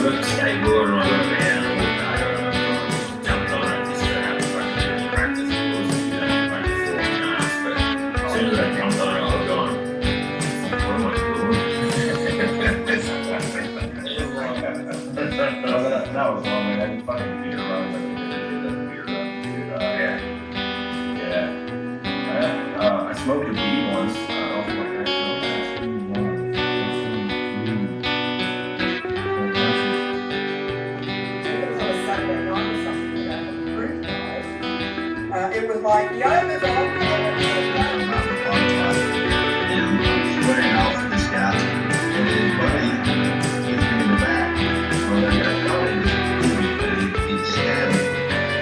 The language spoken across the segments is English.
got the skateboard and I got around all day. I jumped on it just to have fucking practice. Of course, you don't practice for but as soon as I jumped on it, I was going, what am I doing? That was long, man. I can fucking beer runs. I did beer run, dude. I smoked a weed once. I don't know if my guys know that. It was on a Saturday night or something, you know, the fruit guys. It was like, the owners of Swearing off at the scouts, and his buddy hit me in the back. Well, I got college, he stabbed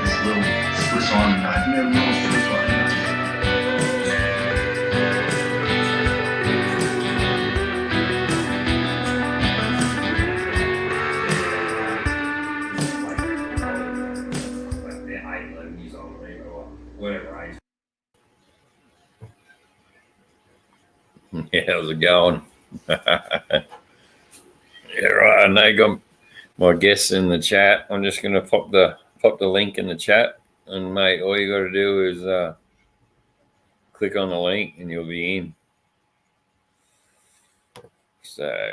this little Swiss Army knife. You never know Swiss Army knife. Like they're 8, 11 years old or whatever age. Yeah, how's it going? Yeah, right. I know you got my guests in the chat. I'm just gonna pop the link in the chat, and mate, all you got to do is click on the link, and you'll be in. So,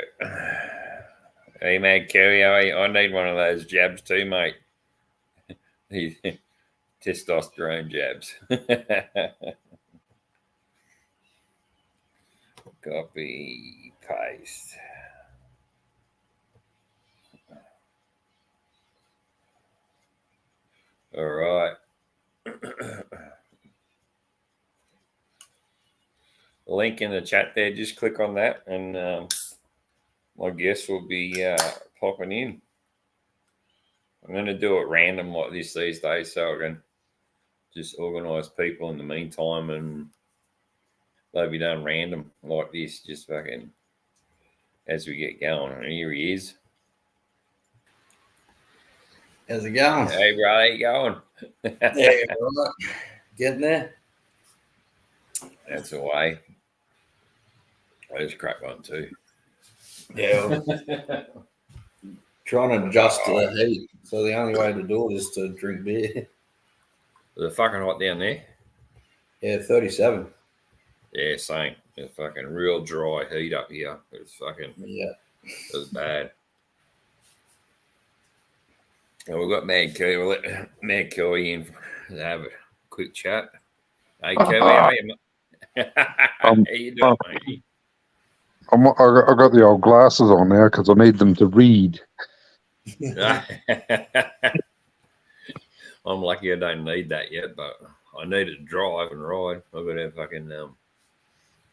hey, man, Kerry, I need one of those jabs too, mate. These testosterone jabs. Copy, paste. All right. Link in the chat there. Just click on that, and my guest will be popping in. I'm going to do it random like this these days, so I can just organise people in the meantime, and they'll be done random like this, just fucking as we get going. And here he is. How's it going? Hey, bro, how you going? Yeah, right. Getting there. That's the way. I just crack one too. Yeah. Trying to adjust to the heat. So the only way to do it is to drink beer. Is it fucking hot down there? Yeah, 37. Yeah, same. It's fucking real dry heat up here. It's fucking, Yeah. it was bad. And we've got Mad Kelly. We'll let Mad Kelly in to have a quick chat. Hey, Kelly, how you, how you doing, mate? I got the old glasses on now because I need them to read. I'm lucky I don't need that yet, but I need it to drive and ride. I've got to have fucking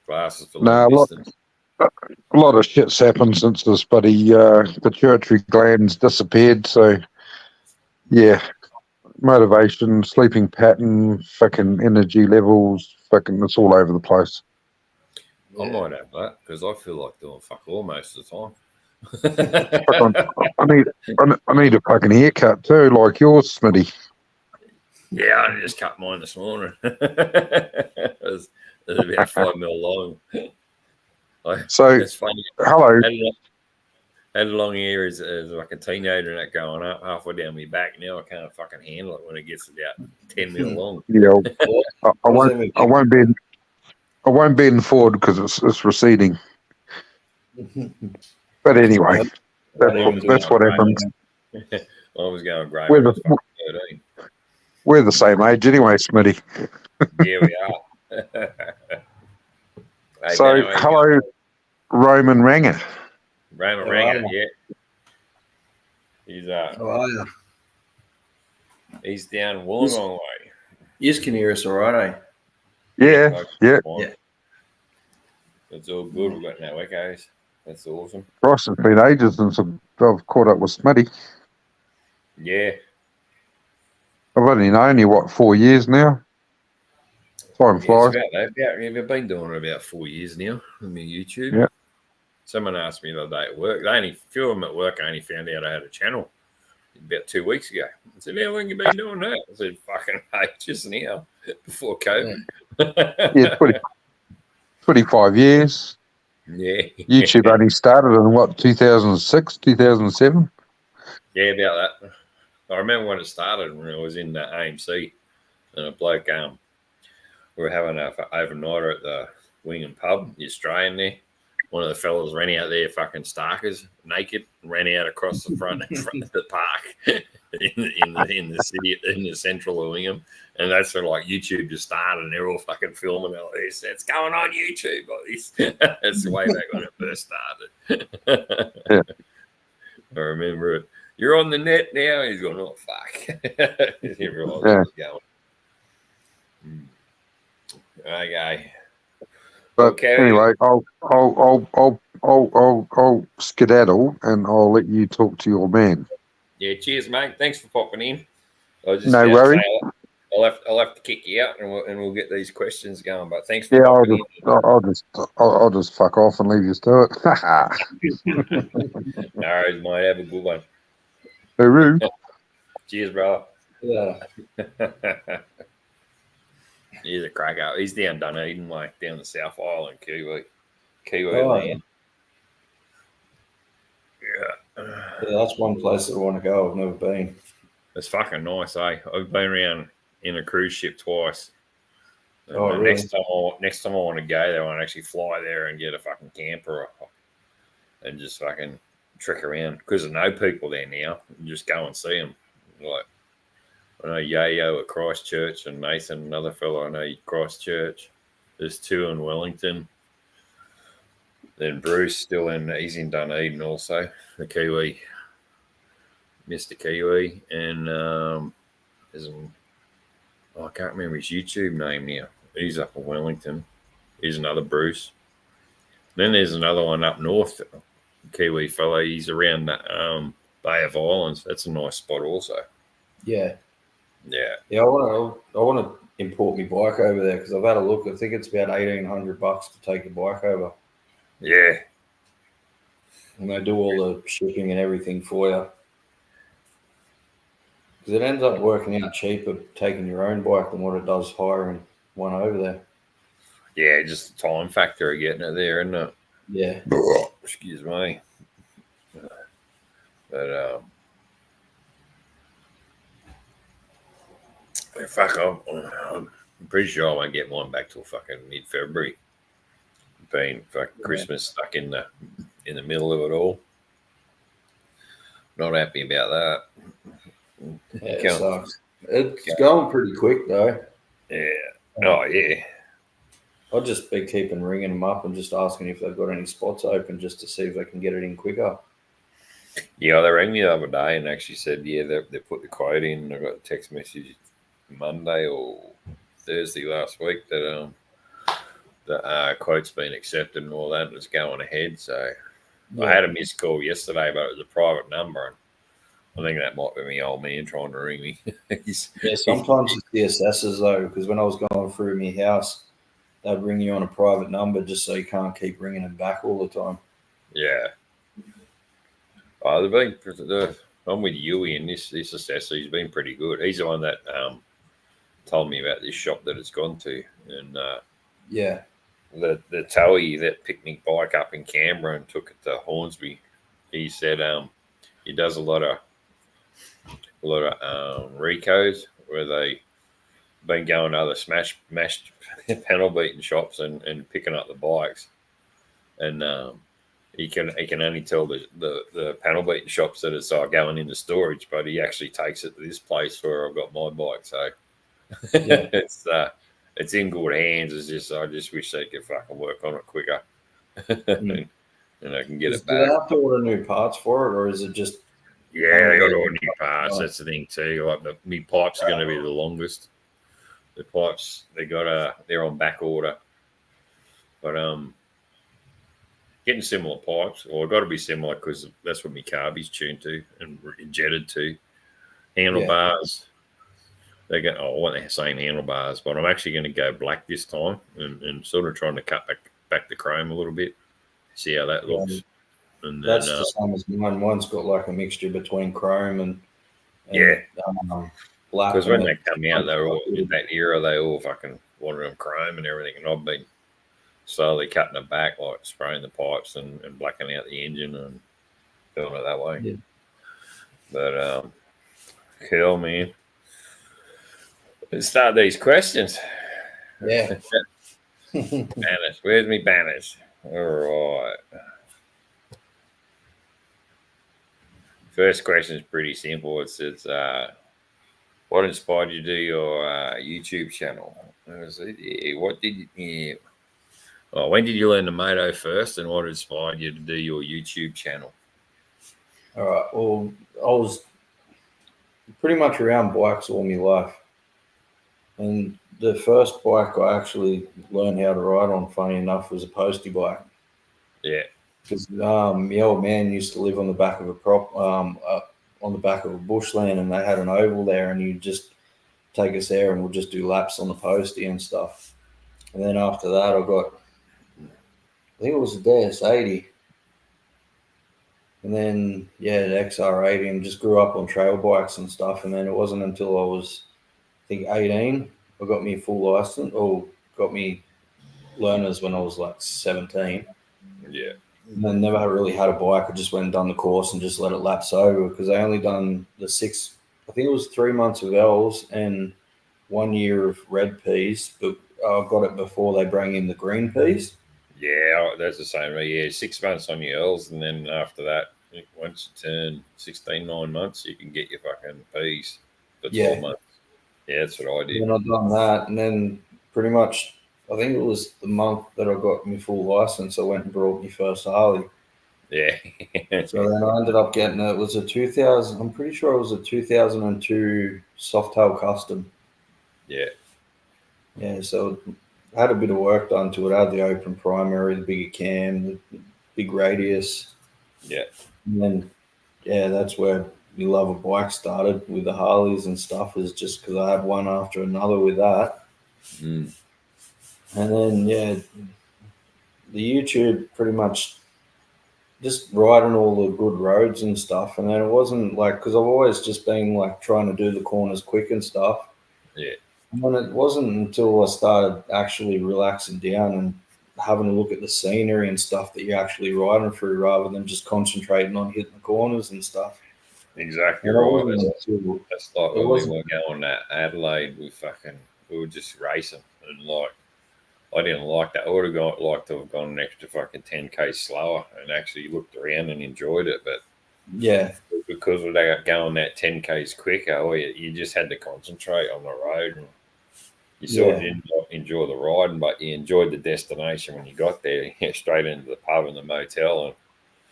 glasses for long distance. A lot of shit's happened since this buddy pituitary gland's disappeared. So, yeah, motivation, sleeping pattern, fucking energy levels, fucking it's all over the place. I might have that because I feel like doing fuck all most of the time. I need a fucking haircut too, like yours, Smitty. Yeah, I just cut mine this morning. it was about 5 mil long. So, it's funny. Hello. Had long hair as like a teenager and that going up halfway down my back. Now I can't fucking handle it when it gets about 10 mil long. Yeah, I won't bend forward because it's receding. But anyway, that's what happens. I was going great. We're the same age anyway, Smitty. Yeah, we are. Hey, so, hello, Roman Ranger. Roman Ranger, yeah. He's How are you? he's down Wollongong way. You can hear us all right, eh? Yeah. Yeah. It's all good. We've got no echoes. That's awesome. Christ, it's been ages since I've caught up with Smitty. Yeah. I've only known you, 4 years now? Time flies. You've been doing it about 4 years now on my YouTube. Yeah. Someone asked me the other day at work. A few of them at work only found out I had a channel about 2 weeks ago. I said, how long you been doing that? I said, fucking just now, before COVID. Yeah, 25 years. Yeah. YouTube only started in 2006, 2007? Yeah, about that. I remember when it started when it was in the AMC, and a bloke, we were having a overnighter at the Wing and Pub, the Australian there. One of the fellas ran out there, fucking starkers, naked, and ran out across the front of the park in the city, in the central of Wingham. And that's sort of like YouTube just started, and they're all fucking filming all this. It's going on YouTube like this. That's the way back when it first started. Yeah. I remember it. You're on the net now. He's going, oh fuck. Everyone Yeah. was going. Okay. But Okay. anyway, I'll skedaddle and I'll let you talk to your man. Yeah, cheers, mate. Thanks for popping in. I was just No about to worries. say, I'll have to kick you out, and we'll get these questions going. But thanks for Yeah, popping I'll just fuck off and leave you to it. in. No worries, mate. Have a good one. Hooroo. Cheers, brother. Yeah. He's a cracker. He's down Dunedin, like down the South Island, Kiwi Oh, land. Yeah. Yeah, that's one place that I want to go. I've never been. It's fucking nice, eh? I've been around in a cruise ship twice. And Oh, the really? next time I want to go there, I want to actually fly there and get a fucking camper and just fucking trick around because I know people there now. And just go and see them. Like I know Yayo at Christchurch and Nathan, another fellow I know at Christchurch. There's two in Wellington. Then Bruce he's in Dunedin also, the Kiwi, Mr. Kiwi, and I can't remember his YouTube name now. He's up in Wellington. He's another Bruce. Then there's another one up north, Kiwi fellow. He's around the Bay of Islands. That's a nice spot also. Yeah. Yeah. Yeah, I want to import my bike over there because I've had a look. I think it's about $1,800 to take a bike over, Yeah. and they do all the shipping and everything for you. Because it ends up working out cheaper taking your own bike than what it does hiring one over there. Yeah, just the time factor of getting it there, isn't it? Yeah. Excuse me. But fuck, I'm pretty sure I won't get mine back till fucking mid-February. Being fucking Christmas stuck in the middle of it all. Not happy about that. Yeah, it sucks. It's going pretty quick though. Yeah. Oh yeah. I'll just be keeping ringing them up and just asking if they've got any spots open just to see if they can get it in quicker. Yeah, they rang me the other day and actually said, yeah, they put the quote in. I got a text message Monday or Thursday last week that the quote's been accepted and all that, and it's going ahead. So Yeah. I had a missed call yesterday, but it was a private number. And I think that might be my old man trying to ring me. Yeah, sometimes it's the assessors though, because when I was going through my house, they'd ring you on a private number just so you can't keep ringing them back all the time. Yeah. I'm with Yui, and this assessor, he's been pretty good. He's the one that told me about this shop that it's gone to, and Yeah. the towie that picked me bike up in Canberra and took it to Hornsby. He said he does a lot of recos where they been going to other smashed panel beating shops and picking up the bikes, and he can only tell the panel beating shops that it's going into storage, but he actually takes it to this place where I've got my bike. So Yeah. it's in good hands. I just wish they could fucking work on it quicker, and I can get it Do they back. have to order new parts for it, or is it just? Yeah, they got all new parts. That's the thing too. Like my pipes are going to be the longest. The pipes they're on back order, but getting similar pipes. Well, I've got to be similar because that's what my carby's tuned to and jetted to. Handlebars. They got I want the same handlebars, but I'm actually going to go black this time and sort of trying to cut back the chrome a little bit. See how that looks. And then, That's the same as mine. Mine's got like a mixture between chrome and black. Because when they come out, they were all in that era. They all fucking wanted them chrome and everything, and I've been slowly cutting it back, like spraying the pipes and blacking out the engine and doing it that way. Yeah. But cool, man. Let's start these questions. Yeah. Banners. Where's me banners? All right. First question is pretty simple. It says, what inspired you to do your YouTube channel? What did you? Yeah. Oh, when did you learn the moto first, and what inspired you to do your YouTube channel? All right. Well, I was pretty much around bikes all my life. And the first bike I actually learned how to ride on, funny enough, was a postie bike. Yeah. Because my old man used to live on the back of on the back of a bushland, and they had an oval there, and he'd just take us there, and we'd just do laps on the postie and stuff. And then after that, I think it was a DS80. And then, yeah, the XR80, and just grew up on trail bikes and stuff. And then it wasn't until I was, I think, 18, I got me full license, or got me learners when I was like 17. Yeah. And I never really had a bike. I just went and done the course and just let it lapse over, because I only done the 6, I think it was 3 months of L's and 1 year of red peas, but I got it before they bring in the green peas. Yeah, that's the same. Yeah, 6 months on your L's, and then after that, once you turn 16, 9 months, you can get your fucking P's for 12 months. Yeah, that's what I did. And I've done that, and then pretty much, I think it was the month that I got my full license, I went and brought my first Harley. Yeah. So then I ended up getting it. It was a 2000, I'm pretty sure it was a 2002 Softail Custom. Yeah. Yeah, so I had a bit of work done to it. I had the open primary, the bigger cam, the big radius. Yeah. And then, yeah, that's where my love of bike started with the Harleys and stuff, is just because I had one after another with that. Mm. And then, yeah, the YouTube pretty much just riding all the good roads and stuff. And then it wasn't like, because I've always just been like trying to do the corners quick and stuff. Yeah. And then it wasn't until I started actually relaxing down and having a look at the scenery and stuff that you're actually riding through, rather than just concentrating on hitting the corners and stuff. Exactly And right. That's like when we wasn't- were going to Adelaide. We were just racing, and like I didn't like that. I would have liked to have gone an extra fucking 10k slower and actually looked around and enjoyed it, but Yeah, because they got going that 10k's quicker, you just had to concentrate on the road, and you sort of didn't enjoy the ride, but you enjoyed the destination when you got there. Straight into the pub and the motel,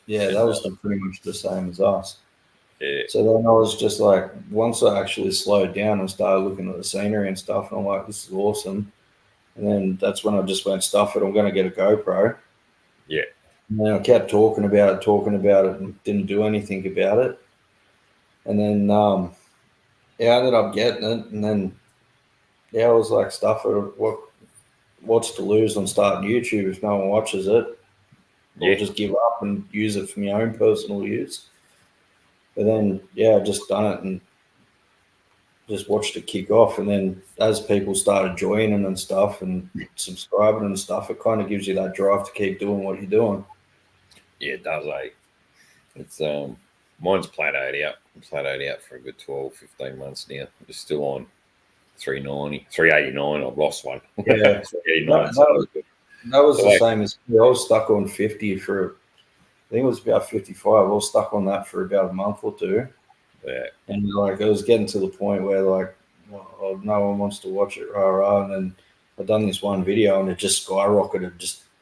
yeah, that was pretty much the same as us. yeah, So then I was just like, once I actually slowed down and started looking at the scenery and stuff, and I'm like, this is awesome. And then that's when I just went, stuff it, I'm going to get a GoPro. yeah, And then I kept talking about it, and didn't do anything about it. And then, yeah, I ended up getting it. And then, yeah, I was like, stuff it, what's to lose on starting YouTube if no one watches it? yeah. Or just give up and use it for my own personal use. But then, yeah, I just done it and just watched it kick off. And then as people started joining and stuff and subscribing and stuff, it kind of gives you that drive to keep doing what you're doing. Yeah, it does, eh? It's mine's plateaued out. I'm plateaued out for a good 12, 15 months now. It's still on 390, 389. I've lost one. Yeah. 389. That was So the like- same as me. I was stuck on 50 for, I think it was about 55. I was stuck on that for about a month or two. Yeah, And like, it was getting to the point where like, well, no one wants to watch it, rah, rah. And then I'd done this one video and it just skyrocketed.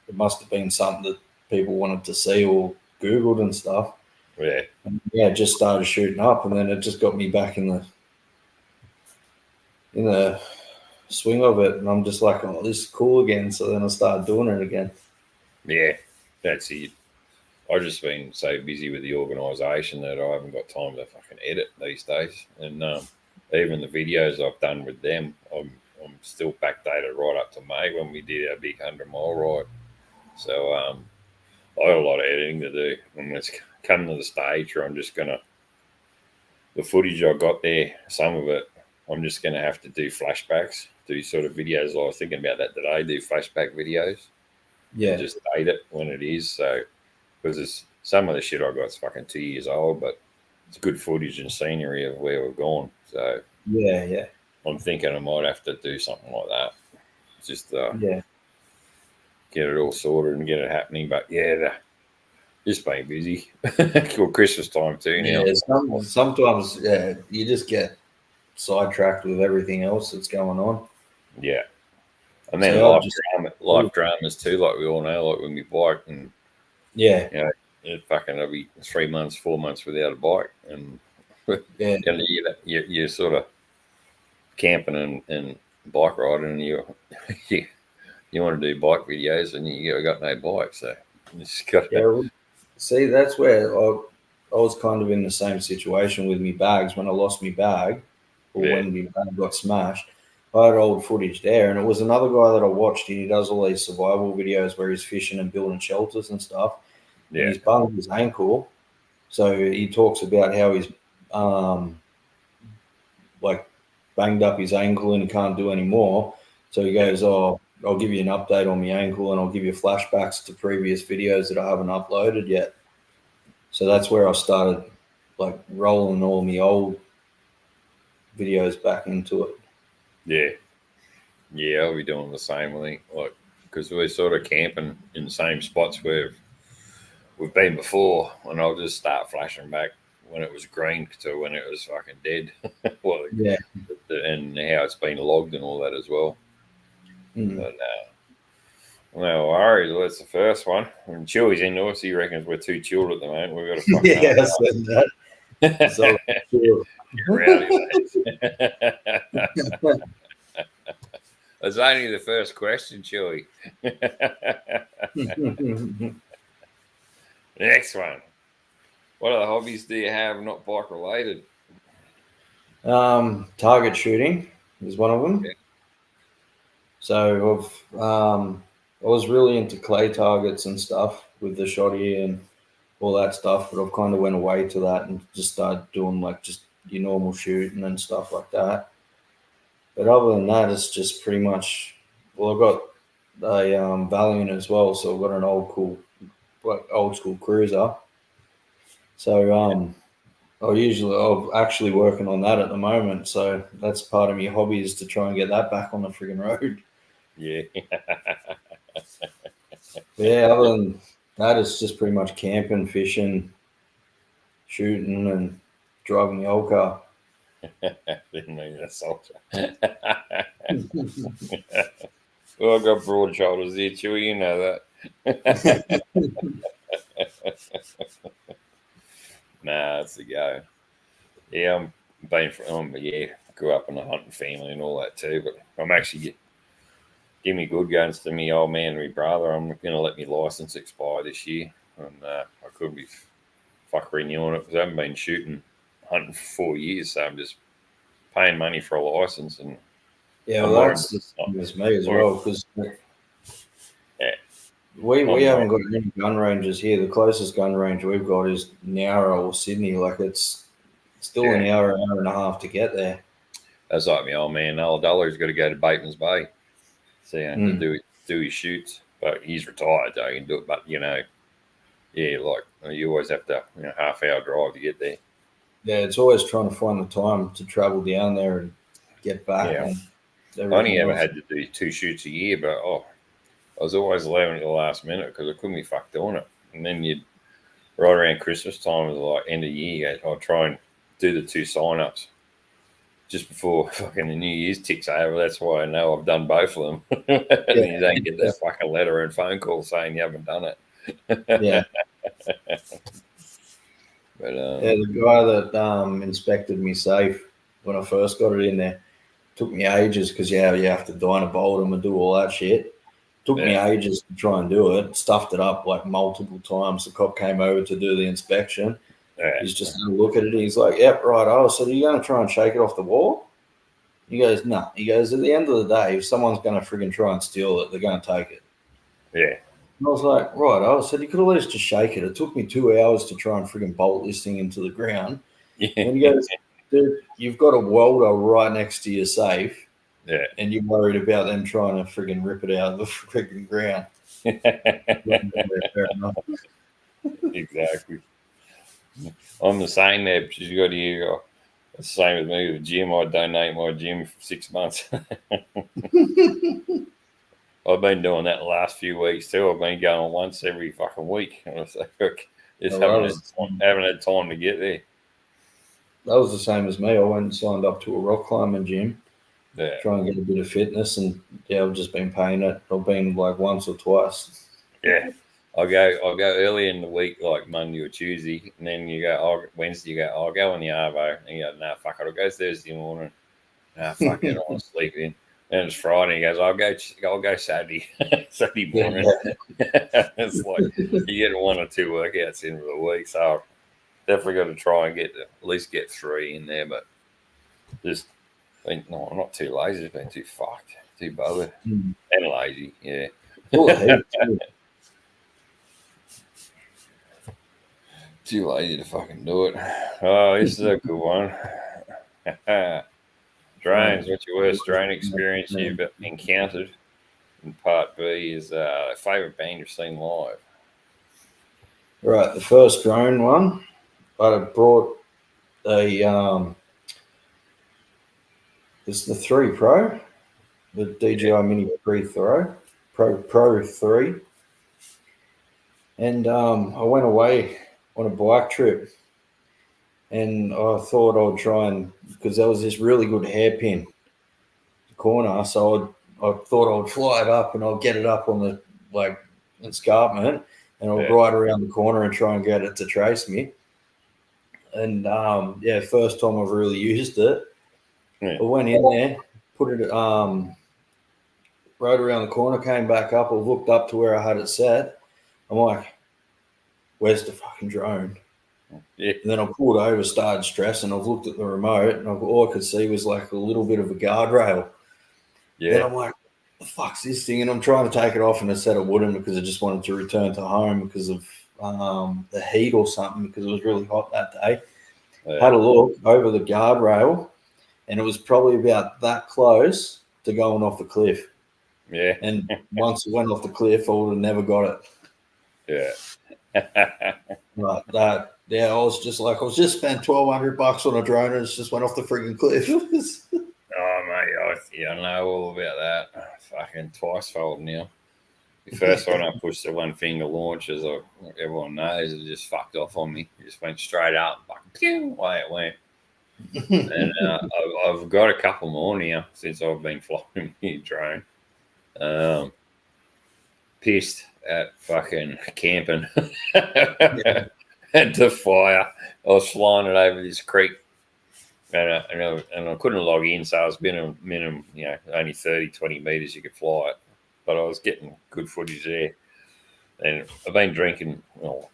It must have been something that people wanted to see or Googled and stuff. yeah, And yeah, it just started shooting up, and then it just got me back in the swing of it. And I'm just like, oh, this is cool again. So then I started doing it again. yeah. That's it. I've just been so busy with the organisation that I haven't got time to fucking edit these days. And even the videos I've done with them, I'm still backdated right up to May when we did our big 100-mile ride. So I got a lot of editing to do, and it's come to the stage where I'm just gonna, the footage I got there, some of it, I'm just gonna have to do flashbacks, do sort of videos. I was thinking about that today, do flashback videos. Yeah. Just date it when it is. So, because some of the shit I got is fucking 2 years old, but it's good footage and scenery of where we've gone. So yeah, I'm thinking I might have to do something like that. Just yeah. get it all sorted and get it happening. But yeah, just being busy. Well, Christmas time too now. Yeah, sometimes you just get sidetracked with everything else that's going on. Yeah. And then So life dramas too, like we all know, like when we bike and yeah, you know, it'll be 3 months, 4 months without a bike, and yeah, you're sort of camping and bike riding, and you want to do bike videos, and you got no bike, so you just got to. yeah. See, that's where I was kind of in the same situation with me bags when I lost my bag, or Yeah. when my bag got smashed. I had old footage there, and it was another guy that I watched, and he does all these survival videos where he's fishing and building shelters and stuff. And Yeah, he's bunged his ankle, so he talks about how he's like banged up his ankle and he can't do any more. So he goes, "Oh, I'll give you an update on my ankle, and I'll give you flashbacks to previous videos that I haven't uploaded yet." So that's where I started like rolling all my old videos back into it. yeah. I'll be doing the same. I think, like, because we're sort of camping in the same spots where we've been before, and I'll just start flashing back when it was green to when it was fucking dead. Well, Yeah. and how it's been logged and all that as well. Mm. But no worries. Well, that's the first one. And Chewy's into us. He reckons we're too chilled at the moment. We've got to fucking Yeah, I said that. So, sure. get rowdy with it. It's only the first question, Chewy. Next one. What other hobbies do you have not bike related? Target shooting is one of them. Yeah. So I was really into clay targets and stuff with the shoddy and all that stuff, but I've kind of went away to that and just started doing like just your normal shooting and stuff like that. But other than that, it's just pretty much. Well, I've got a Valiant as well, so I've got an old school cruiser. So I'm actually working on that at the moment. So that's part of my hobby is to try and get that back on the friggin' road. Yeah. Yeah, other than that, it's just pretty much camping, fishing, shooting, and driving the old car. Didn't mean that soldier. Well, I've got broad shoulders there, Chewy. You know that. Nah, it's the go. Yeah, grew up in a hunting family and all that too. But I'm actually give me good guns to me old man and my brother. I'm going to let my license expire this year, and I could be renewing it because I haven't been hunting for 4 years, so I'm just paying money for a license. And Yeah, well, that's the same as me as well because we haven't got any gun ranges here. The closest gun range we've got is Nowra or Sydney. Like it's still an hour and a half to get there. That's like my old man Noel Dollar's got to go to Bateman's Bay, so to do his shoots. But he's retired, so he can do it. But like you always have to half-hour drive to get there. Yeah, it's always trying to find the time to travel down there and get back. Yeah. And I only ever had to do 2 shoots a year, but I was always leaving at the last minute because I couldn't be fucked on it. And then right around Christmas time, it was like end of year, I'll try and do the 2 sign-ups just before fucking the New Year's ticks over. That's why I know I've done both of them. And you don't get that fucking letter and phone call saying you haven't done it. Yeah. But the guy that inspected me safe when I first got it in there took me ages because you have to dynabolt them and do all that shit. Took me ages to try and do it. Stuffed it up like multiple times. The cop came over to do the inspection. He's just going to look at it. And he's like, "Yep, right. Oh, so you're going to try and shake it off the wall?" He goes, "No." He goes, "At the end of the day, if someone's going to friggin' try and steal it, they're going to take it." Yeah. And I was like, "Right." I said, "You could at least just shake it." It took me 2 hours to try and friggin' bolt this thing into the ground. Yeah. And he goes, "Dude, you've got a welder right next to your safe. Yeah. And you're worried about them trying to friggin' rip it out of the friggin' ground." Fair enough. Exactly. I'm the same there, because you got to hear. The same with me with the gym. I donate my gym for 6 months. I've been doing that the last few weeks too. I've been going once every fucking week. Just haven't had time to get there. That was the same as me. I went and signed up to a rock climbing gym, Yeah. try and get a bit of fitness, and yeah, I've just been paying it. I've been like once or twice. Yeah. I'll go early in the week, like Monday or Tuesday, and then you go Wednesday. You go, I'll go on the Arvo, and you go, nah, fuck it, I'll go Thursday morning. Nah, fuck it, I want to sleep in. And it's Friday. He goes, I'll go Saturday, Saturday morning. It's like you get 1 or 2 workouts in the week, so I've definitely got to try and at least get 3 in there. But just I'm not too lazy. It's been too fucked, too bothered, and lazy. Yeah. Too lazy to fucking do it. Oh, this is a good one. Drones. What's your worst drone experience you've encountered? And part B is favourite band you've seen live. Right, the first drone one, I brought a it's the 3 Pro, the DJI Mini 3 Pro 3, and I went away on a bike trip, and I thought I'd try and, because there was this really good hairpin corner, so I thought I'd fly it up and I'll get it up on the escarpment, and I'll ride around the corner and try and get it to trace me. And first time I've really used it. I went in there, put it, rode around the corner, came back up, I looked up to where I had it set. I'm like, where's the fucking drone? Yeah. And then I pulled over, started stressing. I've looked at the remote, and all I could see was like a little bit of a guardrail. Yeah. Then I'm like, the fuck's this thing? And I'm trying to take it off, and I said I wouldn't because I just wanted to return to home because of the heat or something, because it was really hot that day. Had a look over the guardrail, and it was probably about that close to going off the cliff. Yeah. And once it went off the cliff, I would have never got it. Yeah. But that, I was just spent $1,200 on a drone, and it just went off the freaking cliff. Oh, mate, I know all about that. Fucking twice fold now. The first one I pushed the 1 finger launch, as everyone knows, it just fucked off on me. It just went straight up, fucking away it went. And I've got a couple more now since I've been flying my drone. Pissed at fucking camping. Had to fire. I was flying it over this creek, and I couldn't log in, so I was minimum, only 30, 20 meters you could fly it. But I was getting good footage there. And I've been drinking all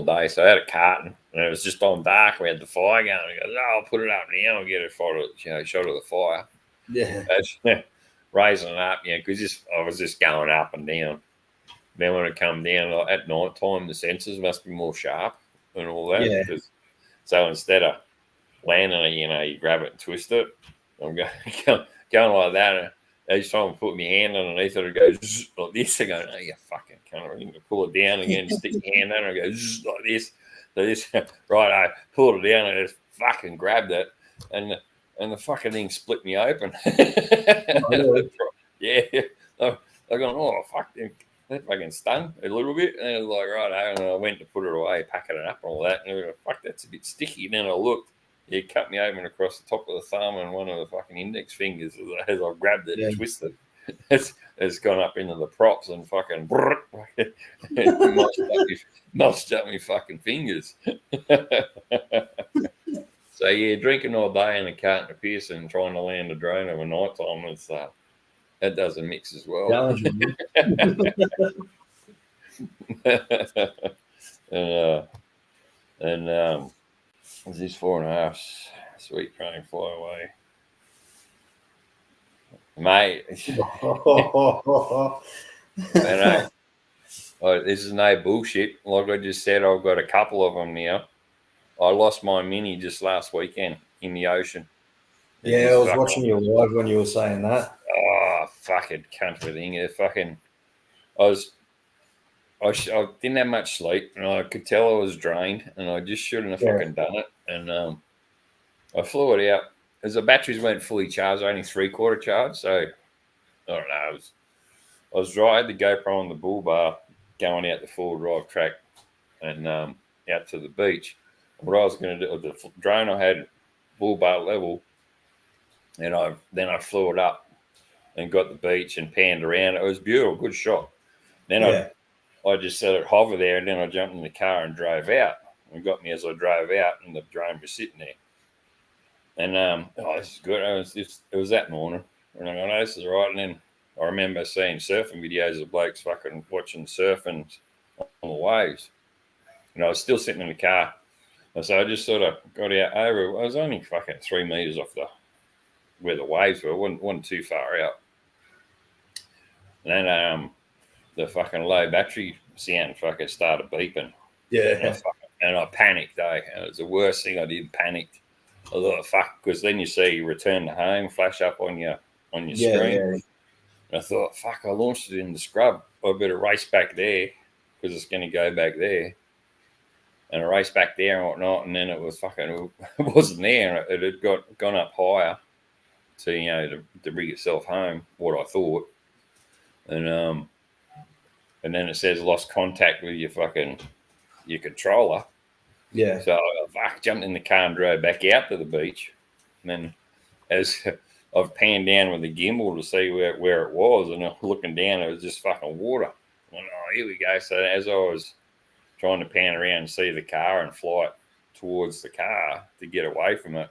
day, so I had a carton, and it was just on dark. We had the fire going. He goes, I'll put it up now and get a photo, shot of the fire. Yeah. Raising it up, because I was just going up and down. Then when it come down at night time, the sensors must be more sharp and all that. Yeah. So instead of landing it, you grab it and twist it. I'm going like that. And each time I put my hand underneath it, it goes like this. I go, no, you fucking can't. You pull it down again, stick your hand under it, and go like this. So this, right, I pulled it down and I just fucking grabbed it. And the fucking thing split me open. Yeah. I gone, oh, fuck, that fucking stung a little bit. And I was like, right, and I went to put it away, packing it up and all that. And I was like, fuck, that's a bit sticky. And then I looked, it cut me open across the top of the thumb and one of the fucking index fingers as I grabbed it and twisted. It's gone up into the props and fucking mulched up my fucking fingers. So yeah, drinking all day in a carton of piss and trying to land a drone over night time, that doesn't mix as well. and is this 4.5 sweet train fly away, mate? This is no bullshit. Like I just said, I've got a couple of them now. I lost my Mini just last weekend in the ocean. Yeah, I was watching you live when you were saying that. Oh, fucking cunt with thing. I was I didn't have much sleep, and I could tell I was drained, and I just shouldn't have fucking done it. And I flew it out as the batteries weren't fully charged, only 3/4 charge. So I don't know. I was dry. I had the GoPro on the bull bar, going out the four-wheel drive track, and out to the beach. What I was going to do, the drone I had bull bar level, and then I flew it up and got the beach and panned around. It was beautiful, good shot. Then I just let it hover there, and then I jumped in the car and drove out. It got me as I drove out, and the drone was sitting there. And this is good. It was that morning, and I go, no, this is all right. And then I remember seeing surfing videos of blokes fucking watching surfing on the waves, and I was still sitting in the car. And so I just sort of got out over. I was only fucking 3 meters off where the waves were. Wasn't too far out. And then the fucking low battery sound fucking started beeping. Yeah. And I panicked, though. It was the worst thing I did, panicked. I thought, fuck, because then you see return to home flash up on your screen. Yeah. And I thought, fuck, I launched it in the scrub. I better race back there because it's going to go back there. And I raced back there and whatnot, and then it was fucking, it wasn't there. It had gone up higher to bring itself home, what I thought. And then it says lost contact with your controller. Yeah. So I jumped in the car and drove back out to the beach. And then as I've panned down with the gimbal to see where it was, and I'm looking down, it was just fucking water. I went, oh, here we go. So as I was trying to pan around and see the car and fly it towards the car to get away from it,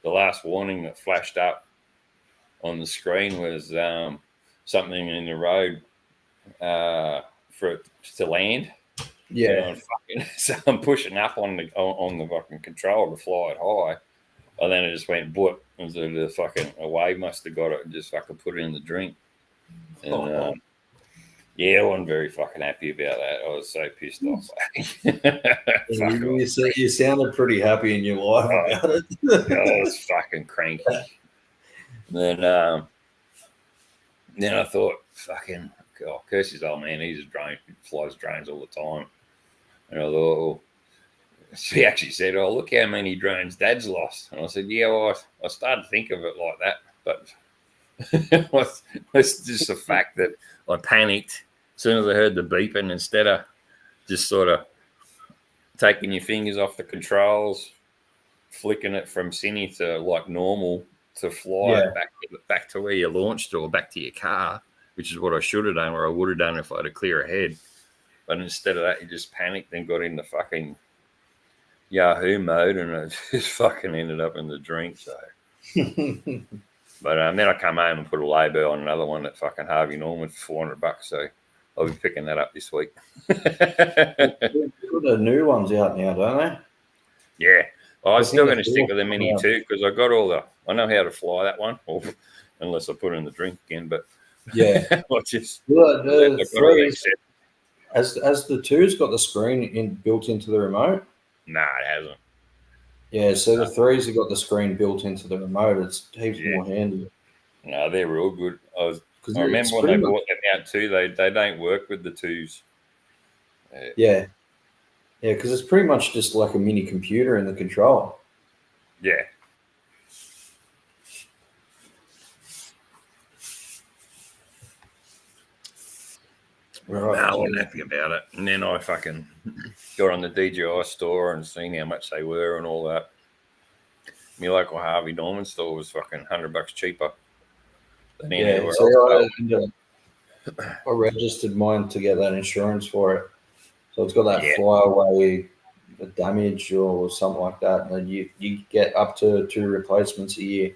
the last warning that flashed up on the screen was something in the road for it to land. Yeah. So I'm pushing up on the fucking control to fly it high. And then it just went boop. And so the fucking a wave must have got it and just fucking put it in the drink. And yeah, I wasn't very fucking happy about that. I was so pissed off. You sounded pretty happy in your life about it. I was fucking cranky. Then I thought, fucking, God, curse his old man. He's a drone. He flies drones all the time. And I thought, she actually said, oh, look how many drones Dad's lost. And I said, yeah, well, I started to think of it like that. But it's just the fact that I panicked as soon as I heard the beeping, instead of just sort of taking your fingers off the controls, flicking it from cine to like normal to fly it back to where you launched or back to your car, which is what I should have done, or I would have done if I had a clear head. But instead of that, you just panicked and got into fucking Yahoo mode, and it just fucking ended up in the drink. So, but then I come home and put a label on another one at fucking Harvey Norman for $400. So I'll be picking that up this week. The new ones out now, don't they? Yeah, I'm still going to stick with the Mini 2 because I got I know how to fly that one, unless I put it in the drink again. But yeah, I just Has the 2's got the screen built into the remote? Nah, it hasn't. Yeah, so the 3's have got the screen built into the remote. It's heaps more handy. No, they're real good. I remember when they brought them out too, they don't work with the 2's. Yeah, because it's pretty much just like a mini computer in the control. Yeah. Right. No, I wasn't happy about it. And then I fucking got on the DJI store and seen how much they were and all that. My local Harvey Norman store was fucking $100 cheaper than anywhere else. I registered mine to get that insurance for it. So it's got that flyaway damage or something like that. And then you get up to 2 replacements a year.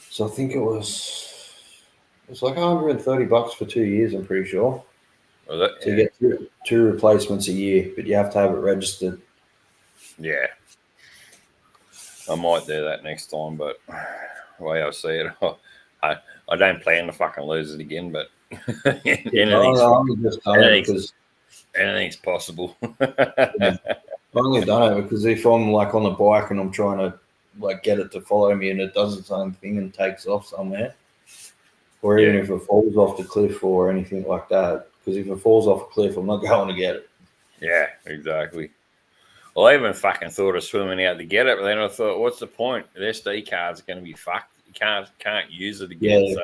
So I think it was like $130 for 2 years, I'm pretty sure. Was it? So you get two replacements a year, but you have to have it registered. Yeah. I might do that next time, but the way I see it, I don't plan to fucking lose it again, but anything's possible. I've only done it because if I'm like on the bike and I'm trying to like get it to follow me and it does its own thing and takes off somewhere, or even if it falls off the cliff or anything like that, because if it falls off a cliff, I'm not going to get it. Yeah, exactly. Well, I even fucking thought of swimming out to get it, but then I thought, what's the point? The SD cards are going to be fucked. You can't use it again. Yeah. So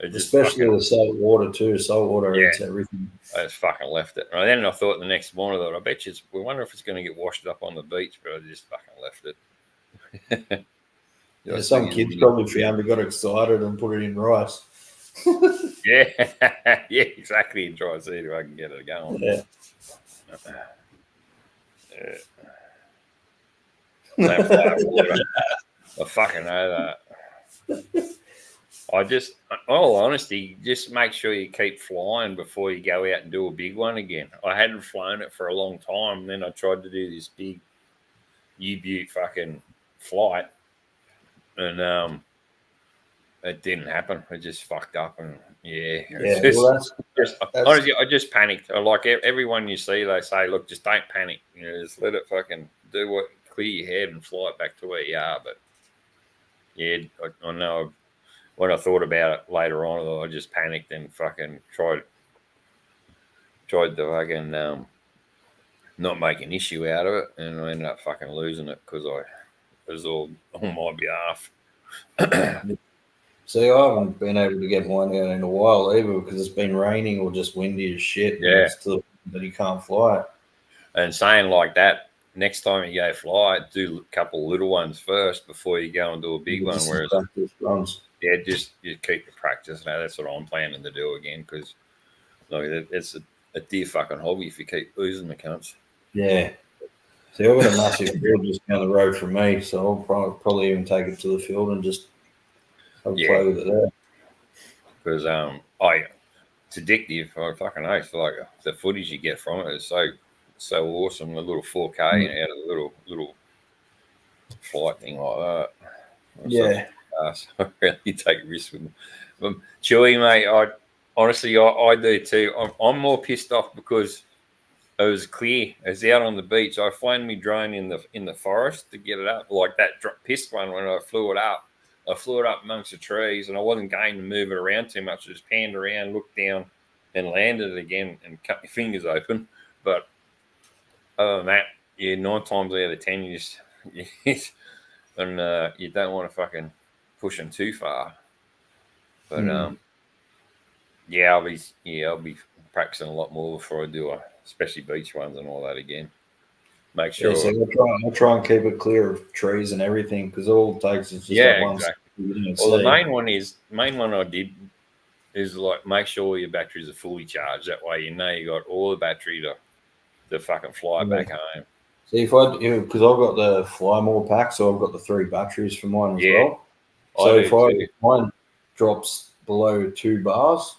it just Especially fucking, the salt water too. Salt water Yeah. eats everything. I just fucking left it. And then I thought the next morning, I bet you, we wonder if it's going to get washed up on the beach, but I just fucking left it. Yeah, some kids probably found it, got excited, and put it in rice. Yeah, yeah, exactly. And try and see if I can get it going. Yeah. No fire water. I fucking know that. I just, in all honesty, just make sure you keep flying before you go out and do a big one again. I hadn't flown it for a long time. And then I tried to do this big U-Butte fucking flight. And it didn't happen. It just fucked up. And honestly, I just panicked. I like everyone you see, they say, look, just don't panic. Just let it fucking do what, clear your head and fly it back to where you are. But yeah, I know when I thought about it later on, I just panicked and fucking tried to fucking not make an issue out of it, and I ended up fucking losing it because it was all on my behalf. See, I haven't been able to get mine out in a while either because it's been raining or just windy as shit. Yeah. But you can't fly it. And saying like that, next time you go fly, do a couple little ones first before you go and do a big one. Whereas, yeah, just keep the practice. Now that's what I'm planning to do again because it's a dear fucking hobby if you keep losing the cunts. Yeah. See, I've got a massive field just down the road from me, so I'll probably even take it to the field and just have a play with it there. Because it's addictive. I fucking know. It's like the footage you get from it is so awesome. The little 4K out of the little flight thing like that. Yeah. So I really take risks with them. Chewy, mate, I honestly do too. I'm more pissed off because it was clear. It was out on the beach. I flown me drone in the forest to get it up, like that pissed one when I flew it up. I flew it up amongst the trees, and I wasn't going to move it around too much. I just panned around, looked down, and landed it again and cut my fingers open. But other than that, 9 times out of 10, you just and you don't want to fucking push them too far. But I'll be practicing a lot more before I do especially beach ones and all that again. Make sure. Yeah, so I'll try and keep it clear of trees and everything because all it takes is just that one. Exactly. Well, the main one I did is like make sure your batteries are fully charged. That way, you got all the battery to fucking fly back home. See, because I've got the Fly More pack, so I've got the 3 batteries for mine as well. So if mine drops below 2 bars,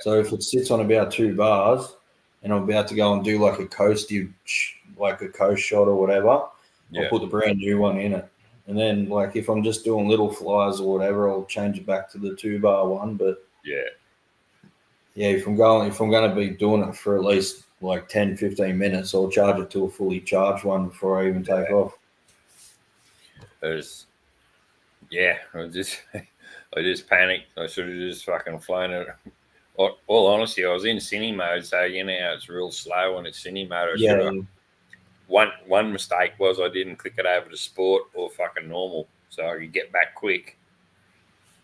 so if it sits on about 2 bars, and I'm about to go and do like a coast shot or whatever, I'll put the brand new one in it. And then like if I'm just doing little flies or whatever, I'll change it back to the 2-bar one. But if I'm going to be doing it for at least like 10-15 minutes, I'll charge it to a fully charged one before I even take off. I just panicked. I should have just fucking flown it. All honesty, I was in cine mode, so it's real slow when it's cine mode. One mistake was I didn't click it over to sport or fucking normal, so I could get back quick.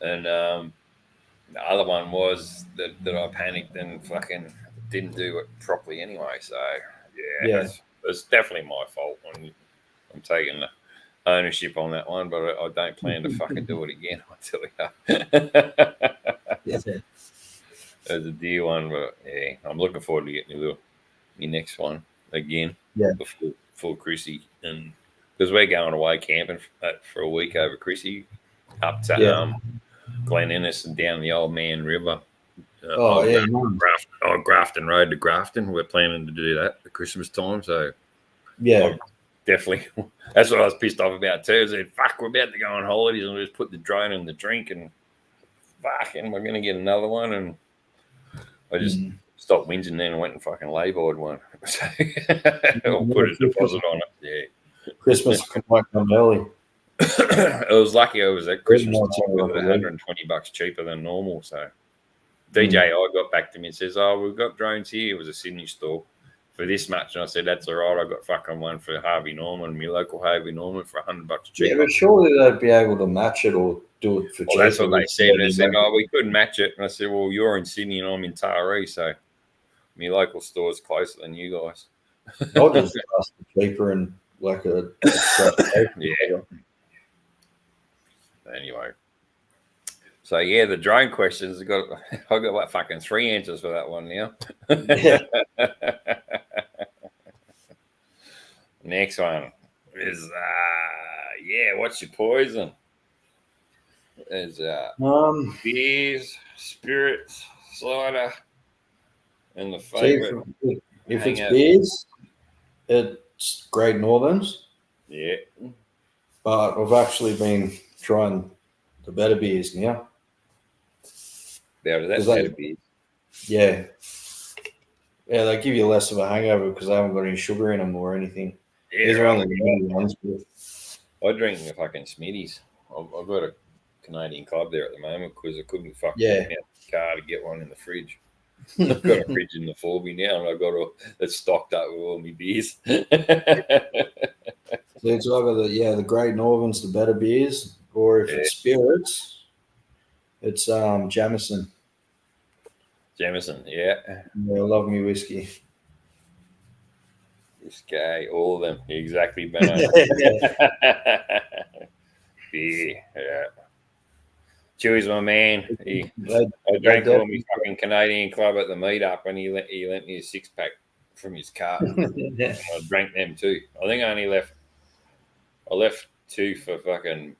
And the other one was that I panicked and fucking didn't do it properly anyway. So it's definitely my fault. I'm taking the ownership on that one, but I don't plan to fucking do it again. I tell you. As a dear one, but I'm looking forward to getting your next one again. Before Chrissy, and because we're going away camping for a week over Chrissy up to Glen Innes and down the Old Man River. Grafton Road to Grafton. We're planning to do that at Christmas time, so definitely. That's what I was pissed off about too. I said, "Fuck, we're about to go on holidays and we just put the drone in the drink and fucking we're going to get another one." And I just stopped whinging then and went and fucking layboard one. So I'll put a deposit on it. Yeah. Christmas might come early. I was lucky I was at Christmas time with $120 cheaper than normal. So DJI got back to me and says, "Oh, we've got drones here." It was a Sydney store for this much, and I said, "That's all right. I got fucking one for Harvey Norman, my local Harvey Norman, for $100 Yeah, cheaper." but surely they'd be able to match it or do it for cheaper. Well, that's what they with said. They said, local- "Oh, we couldn't match it." And I said, "Well, you're in Sydney and I'm in Taree, so my local store's closer than you guys." I'll just ask for cheaper and like a Yeah. Anyway. So yeah, the drone questions. I've got like fucking 3 answers for that one now. Yeah. Next one is what's your poison? Is beers, spirits, cider, and the See, favorite. if hang it's out. beers, it's Great Northerns. Yeah. But I've actually been trying the better beers now. That's Is that- better beers. Yeah. Yeah, they give you less of a hangover because they haven't got any sugar in them or anything. These are only the main ones. But I drink the fucking Smitties. I've got a Canadian club there at the moment because I couldn't fucking Yeah. get out the car to get one in the fridge. I've got a fridge in the Forby now, and I've got it's stocked up with all my beers. So it's either the Great Northerns, the better beers, or if it's spirits, it's Jameson. Jameson, yeah. Yeah, I love me whiskey. This guy, all of them, exactly, Benno. Yeah. Chewy's my man. I drank all my fucking Canadian club at the meetup, and he lent me a 6-pack from his car. I drank them too. I think I left 2 for fucking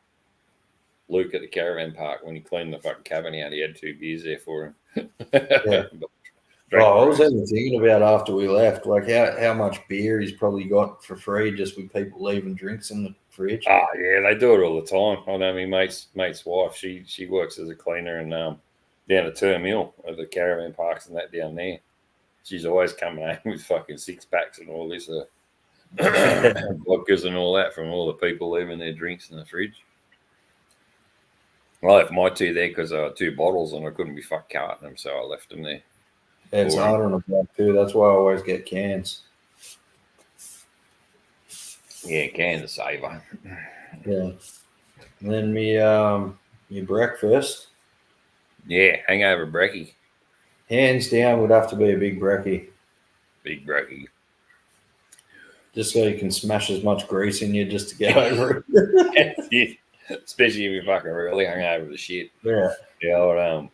Luke at the caravan park when he cleaned the fucking cabin out. He had 2 beers there for him. Yeah. I was even thinking about after we left, like how much beer he's probably got for free just with people leaving drinks in the fridge. Oh yeah, they do it all the time. I know my mate's wife. She works as a cleaner and down at Terminal at the caravan parks and that down there. She's always coming home with fucking 6-packs and all this vodkas and all that from all the people leaving their drinks in the fridge. I left my 2 there because I had 2 bottles and I couldn't be fucked carting them, so I left them there. Yeah, it's harder on a block too. That's why I always get cans. Yeah, cans are saver. Yeah. And then your breakfast, Yeah, hangover brekkie. hands down, would have to be a big brekkie. Big brekkie. Just so you can smash as much grease in you just to get over it. Yeah. Especially if you're fucking really hungover the shit. Yeah. The old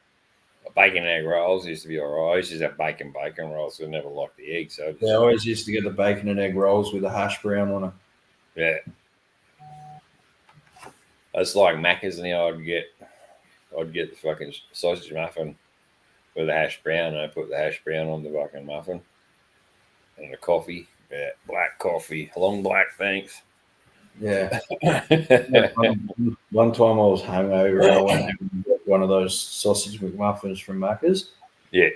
bacon and egg rolls used to be all right. I used to have bacon rolls, so I never liked the egg. So I always used to get the bacon and egg rolls with a hash brown on it. yeah. It's like Macca's now. I'd get the fucking sausage muffin with a hash brown, and I put the hash brown on the fucking muffin and the coffee. Yeah, black coffee, long black, thanks. Yeah. One time I was hungover. I went and got one of those sausage McMuffins from Macca's. Yeah.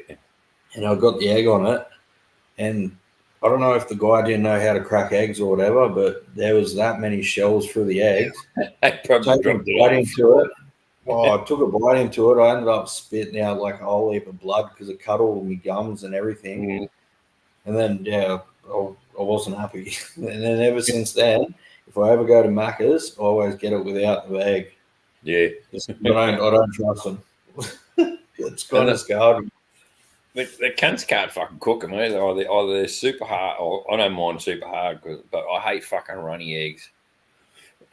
And I got the egg on it. And I don't know if the guy didn't know how to crack eggs or whatever, but there was that many shells through the eggs. I probably Took a dropped bite it into it. Oh, I took a bite into it. I ended up spitting out like a whole heap of blood because it cut all my gums and everything. Mm. And then, I wasn't happy. And then ever since then, if I ever go to Macca's, I always get it without the egg. Yeah. I don't trust them. It's kind of scarred. The cunts can't fucking cook them either. Either they're super hard, or I don't mind super hard, but I hate fucking runny eggs.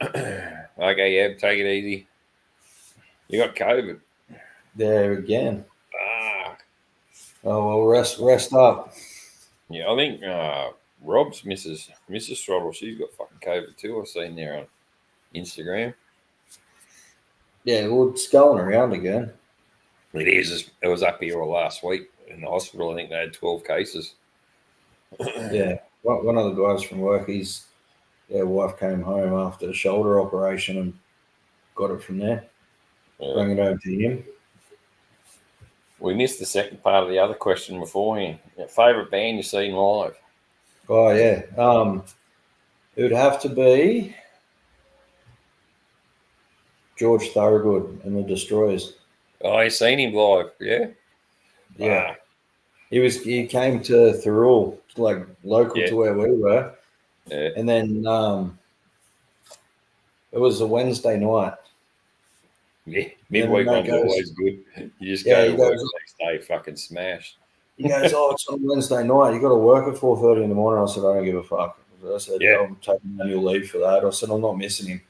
Okay, yeah, take it easy. You got COVID. There again. Ah. Oh, well, rest up. Yeah, I think Rob's Mrs. Throttle, she's got fucking COVID too. I've seen there on Instagram. Yeah, well, it's going around again. It is. It was up here all last week in the hospital. I think they had 12 cases. Yeah, one of the guys from work, their wife came home after a shoulder operation and got it from there. Bring it over to him. We missed the second part of the other question beforehand. Favorite band you've seen live? Oh yeah, it would have to be George Thorogood and the Destroyers. Oh, you seen him live? Yeah. Yeah. He came to Thirroul, like local Yeah. to where we were. Yeah. And then it was a Wednesday night. Yeah, then midweek mate one's goes- always good. You just Yeah, go to he work goes- the next day, fucking smashed. He goes, "Oh, it's on Wednesday night. You got to work at 4:30 in the morning." I said, "I don't give a fuck." I said, Yeah. "I'm taking annual leave for that." I said, "I'm not missing him."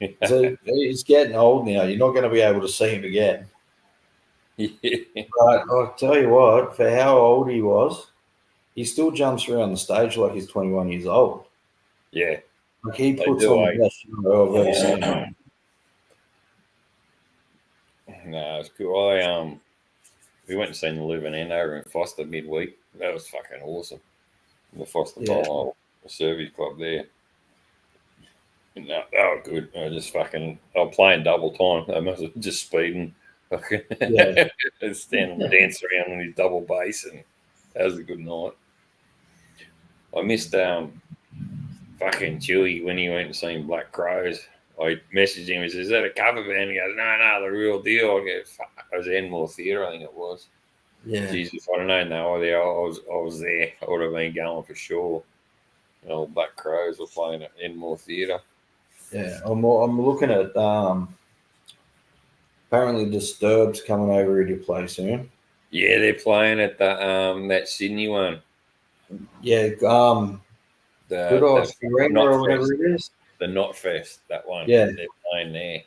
Yeah. So he's getting old now. You're not going to be able to see him again. But I'll tell you what, for how old he was, he still jumps around the stage like he's 21 years old. Yeah. Like he They puts do, on eh? the best show I've ever seen. No, it's cool. We went and seen the Living End over in Foster midweek. That was fucking awesome. The Foster Yeah. Bowl, the service club there. No, they were good. They were playing double time. They must have just speeding. Yeah. Standing dance around on his double bass, and that was a good night. I missed fucking Chewy when he went and seen Black Crows. I messaged him and says, "Is that a cover band?" He goes, No, the real deal. I go, "Fuck, it was Enmore Theatre, I think it was." Yeah. Jesus, if I'd have known they were there, I was there. I would have been going for sure. Black Crows were playing at Enmore Theatre. Yeah. I'm looking at apparently Disturbed's coming over here to play soon. Yeah, they're playing at the that Sydney one. Yeah. Good old Arena or whatever it is. The Not Fest, that one. Yeah. They're playing there.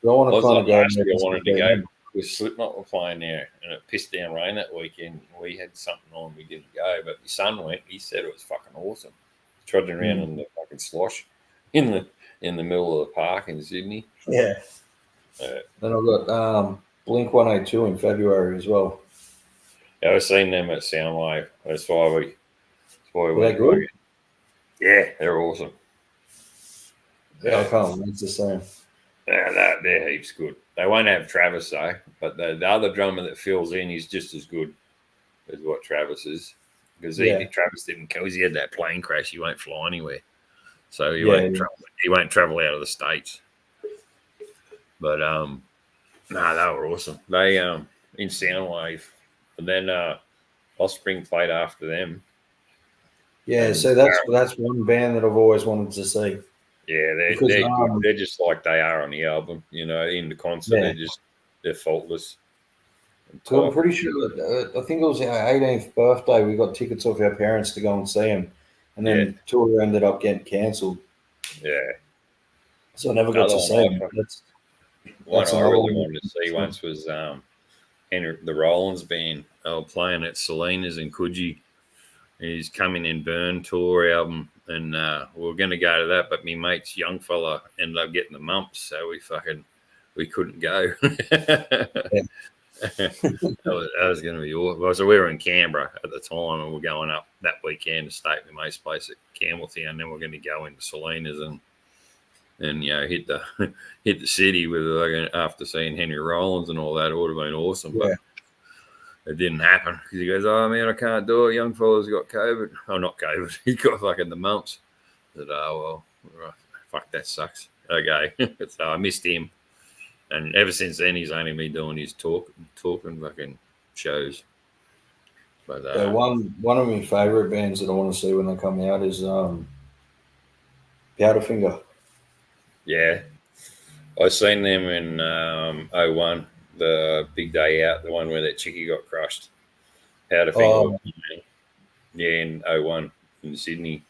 I want to kind of go. Last year I wanted to go with Slipknot were playing there, and it pissed down rain that weekend. We had something on, we didn't go, but my son went. He said it was fucking awesome. Trudging around in the fucking slosh in the middle of the park in Sydney. Yeah. Then I've got Blink 182 in February as well. Yeah, I've seen them at Soundwave. That's why we They're good. Yeah, they're awesome. Yeah, I can't wait to see them. Yeah, they're heaps good. They won't have Travis though, but the other drummer that fills in is just as good as what Travis is. Because Travis didn't, because he had that plane crash, he won't fly anywhere, so he won't travel out of the States. But no, they were awesome. They in Soundwave, and then Offspring played after them. Yeah, so that's one band that I've always wanted to see. Yeah, they're good. They're just like they are on the album, in the concert. They're faultless. So I'm pretty sure I think it was our 18th birthday. We got tickets off our parents to go and see them, and then the tour ended up getting cancelled. Yeah, so I never got to see them. One I really wanted to see once was the Rollins band. They were playing at Selena's in Coogee. He's coming in Burn tour album, and we were going to go to that, but my mate's young fella ended up getting the mumps, so we couldn't go. That was going to be awesome. So we were in Canberra at the time, and we're going up that weekend to stay at my mate's place at Campbelltown, and then we're going to go into Selena's and hit the city with after seeing Henry Rollins and all that. It would have been awesome, but it didn't happen because he goes, "Oh man, I can't do it. Young fella's got COVID. Oh, not COVID. He's got fucking the mumps." I said, "Oh well, fuck, that sucks." Okay, so I missed him, and ever since then he's only been doing his talking fucking shows. But one of my favorite bands that I want to see when they come out is Powderfinger. Yeah, I seen them in 01. The big day out, the one where that chickie got crushed. Powderfinger. In 01 in Sydney.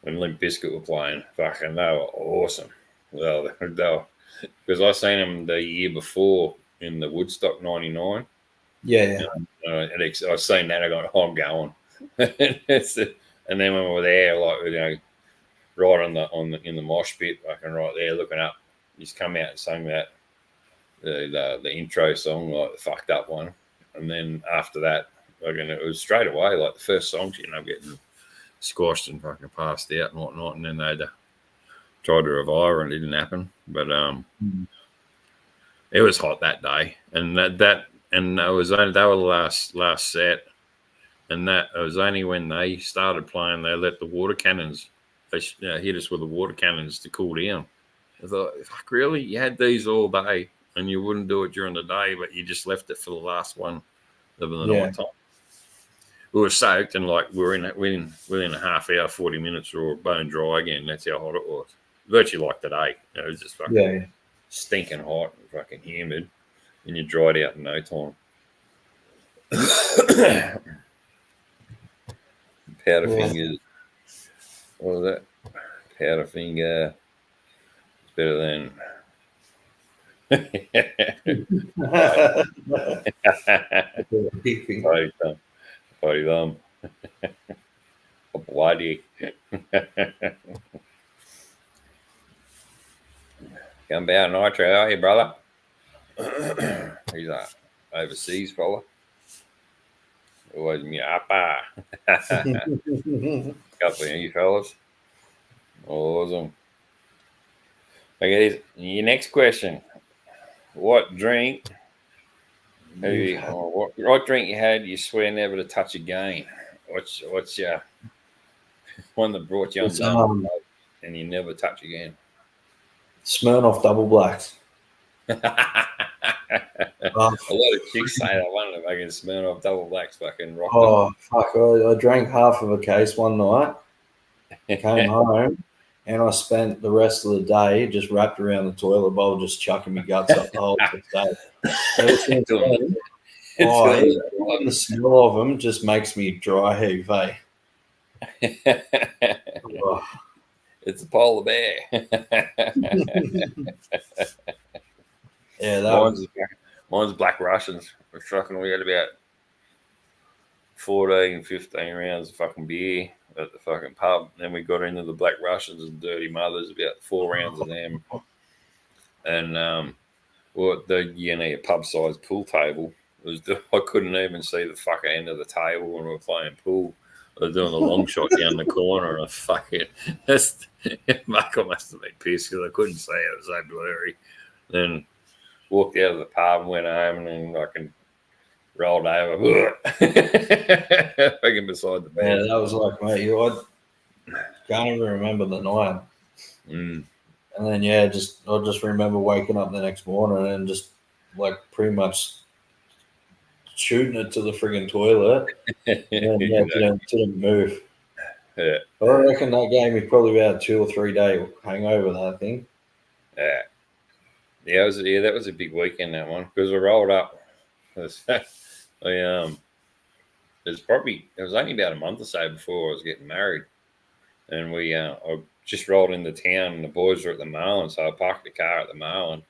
When Limp Bizkit were playing. Fucking, they were awesome. Well, because I seen them the year before in the Woodstock 99. Yeah. And I seen that, I got, I'm going. And then when we were there, right in the mosh pit, fucking right there looking up, he's come out and sung that. The intro song, like the fucked up one, and then after that, it was straight away like the first songs, getting squashed and fucking passed out and whatnot, and then they'd tried to revive her and it didn't happen. But it was hot that day, and they were the last set, and that it was only when they started playing they let the water cannons hit us with the water cannons to cool down. I thought, fuck, really? You had these all day. And you wouldn't do it during the day, but you just left it for the last one of the night time. We were soaked and like we were within a half hour, 40 minutes, we were bone dry again. That's how hot it was. Virtually like today. It was just fucking stinking hot and fucking humid, and you dried out in no time. Powderfinger. What was that? Powderfinger. It's better than. Party thumb. Bloody. Come down, Nitro, are you, brother? He's a overseas fella. Always me upper. Couple of you fellas. Awesome. Okay, your next question. What drink? What drink you had? You swear never to touch again. What's your one that brought you on and you never touch again? Smirnoff Double Blacks. A lot of chicks say that one of fucking Smirnoff Double Blacks fucking rock. Oh fuck! I drank half of a case one night. Came home. And I spent the rest of the day just wrapped around the toilet bowl, just chucking my guts up the whole day. Ever since then, the smell of them just makes me dry heave, eh? It's a polar bear. Yeah, mine's Black Russians. We had about 14, 15 rounds of fucking beer at the fucking pub. Then we got into the Black Russians and Dirty Mothers, about 4 rounds of them. And a pub-sized pool table. I couldn't even see the fucking end of the table when we were playing pool. I was doing a long shot down the corner, and Michael must have been pissed because I couldn't see it. It was so blurry. Then walked out of the pub and went home, and then I can rolled over. Fucking beside the bed. Yeah, that was like, mate, I can't even remember the night. Mm. And then, I just remember waking up the next morning and just like pretty much shooting it to the friggin' toilet. And didn't move. Yeah. I reckon that gave me probably about a 2 or 3 day hangover, that thing. Yeah. That was a big weekend, that one, because I rolled up. It was only about a month or so before I was getting married, and I just rolled into town, and the boys were at the Marlin, so I parked the car at the Marlin.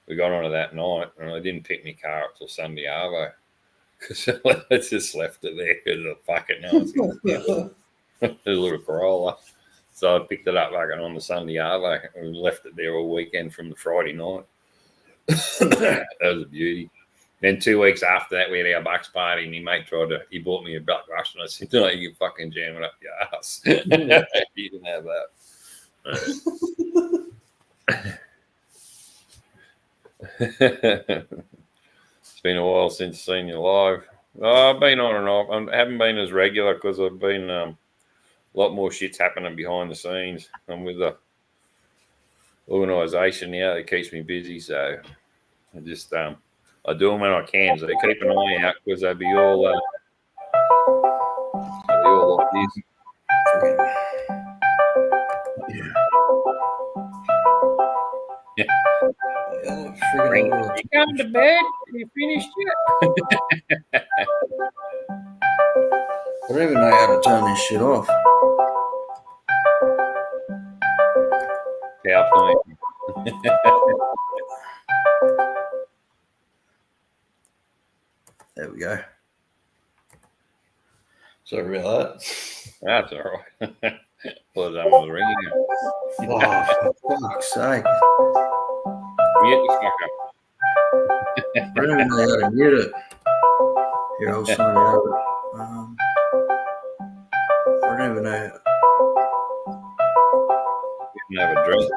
We got onto that night, and I didn't pick my car up till Sunday Arvo because I just left it there because I fucking know it's a little Corolla. So I picked it up on the Sunday Arvo and left it there all weekend from the Friday night. That was a beauty. Then 2 weeks after that, we had our Bucks party, and he bought me a Black Russian. I said, no, you can fucking jam it up your ass. You didn't have that. It's been a while since seen you live. I've been on and off. I haven't been as regular because I've been a lot more shit's happening behind the scenes. I'm with the organisation now that keeps me busy, so I just I do them when I can, so keep an eye out because they'll be all like this. Yeah. You going to bed? You finished yet? I don't even know how to turn this shit off. PowerPoint. There we go. Sorry about that. That's all right. Well, that was ringing. Oh, for fuck's sake. Mute the fuck up. I don't even know how to mute it. Here, I'll sign out of it. I don't even know. You can have a drink.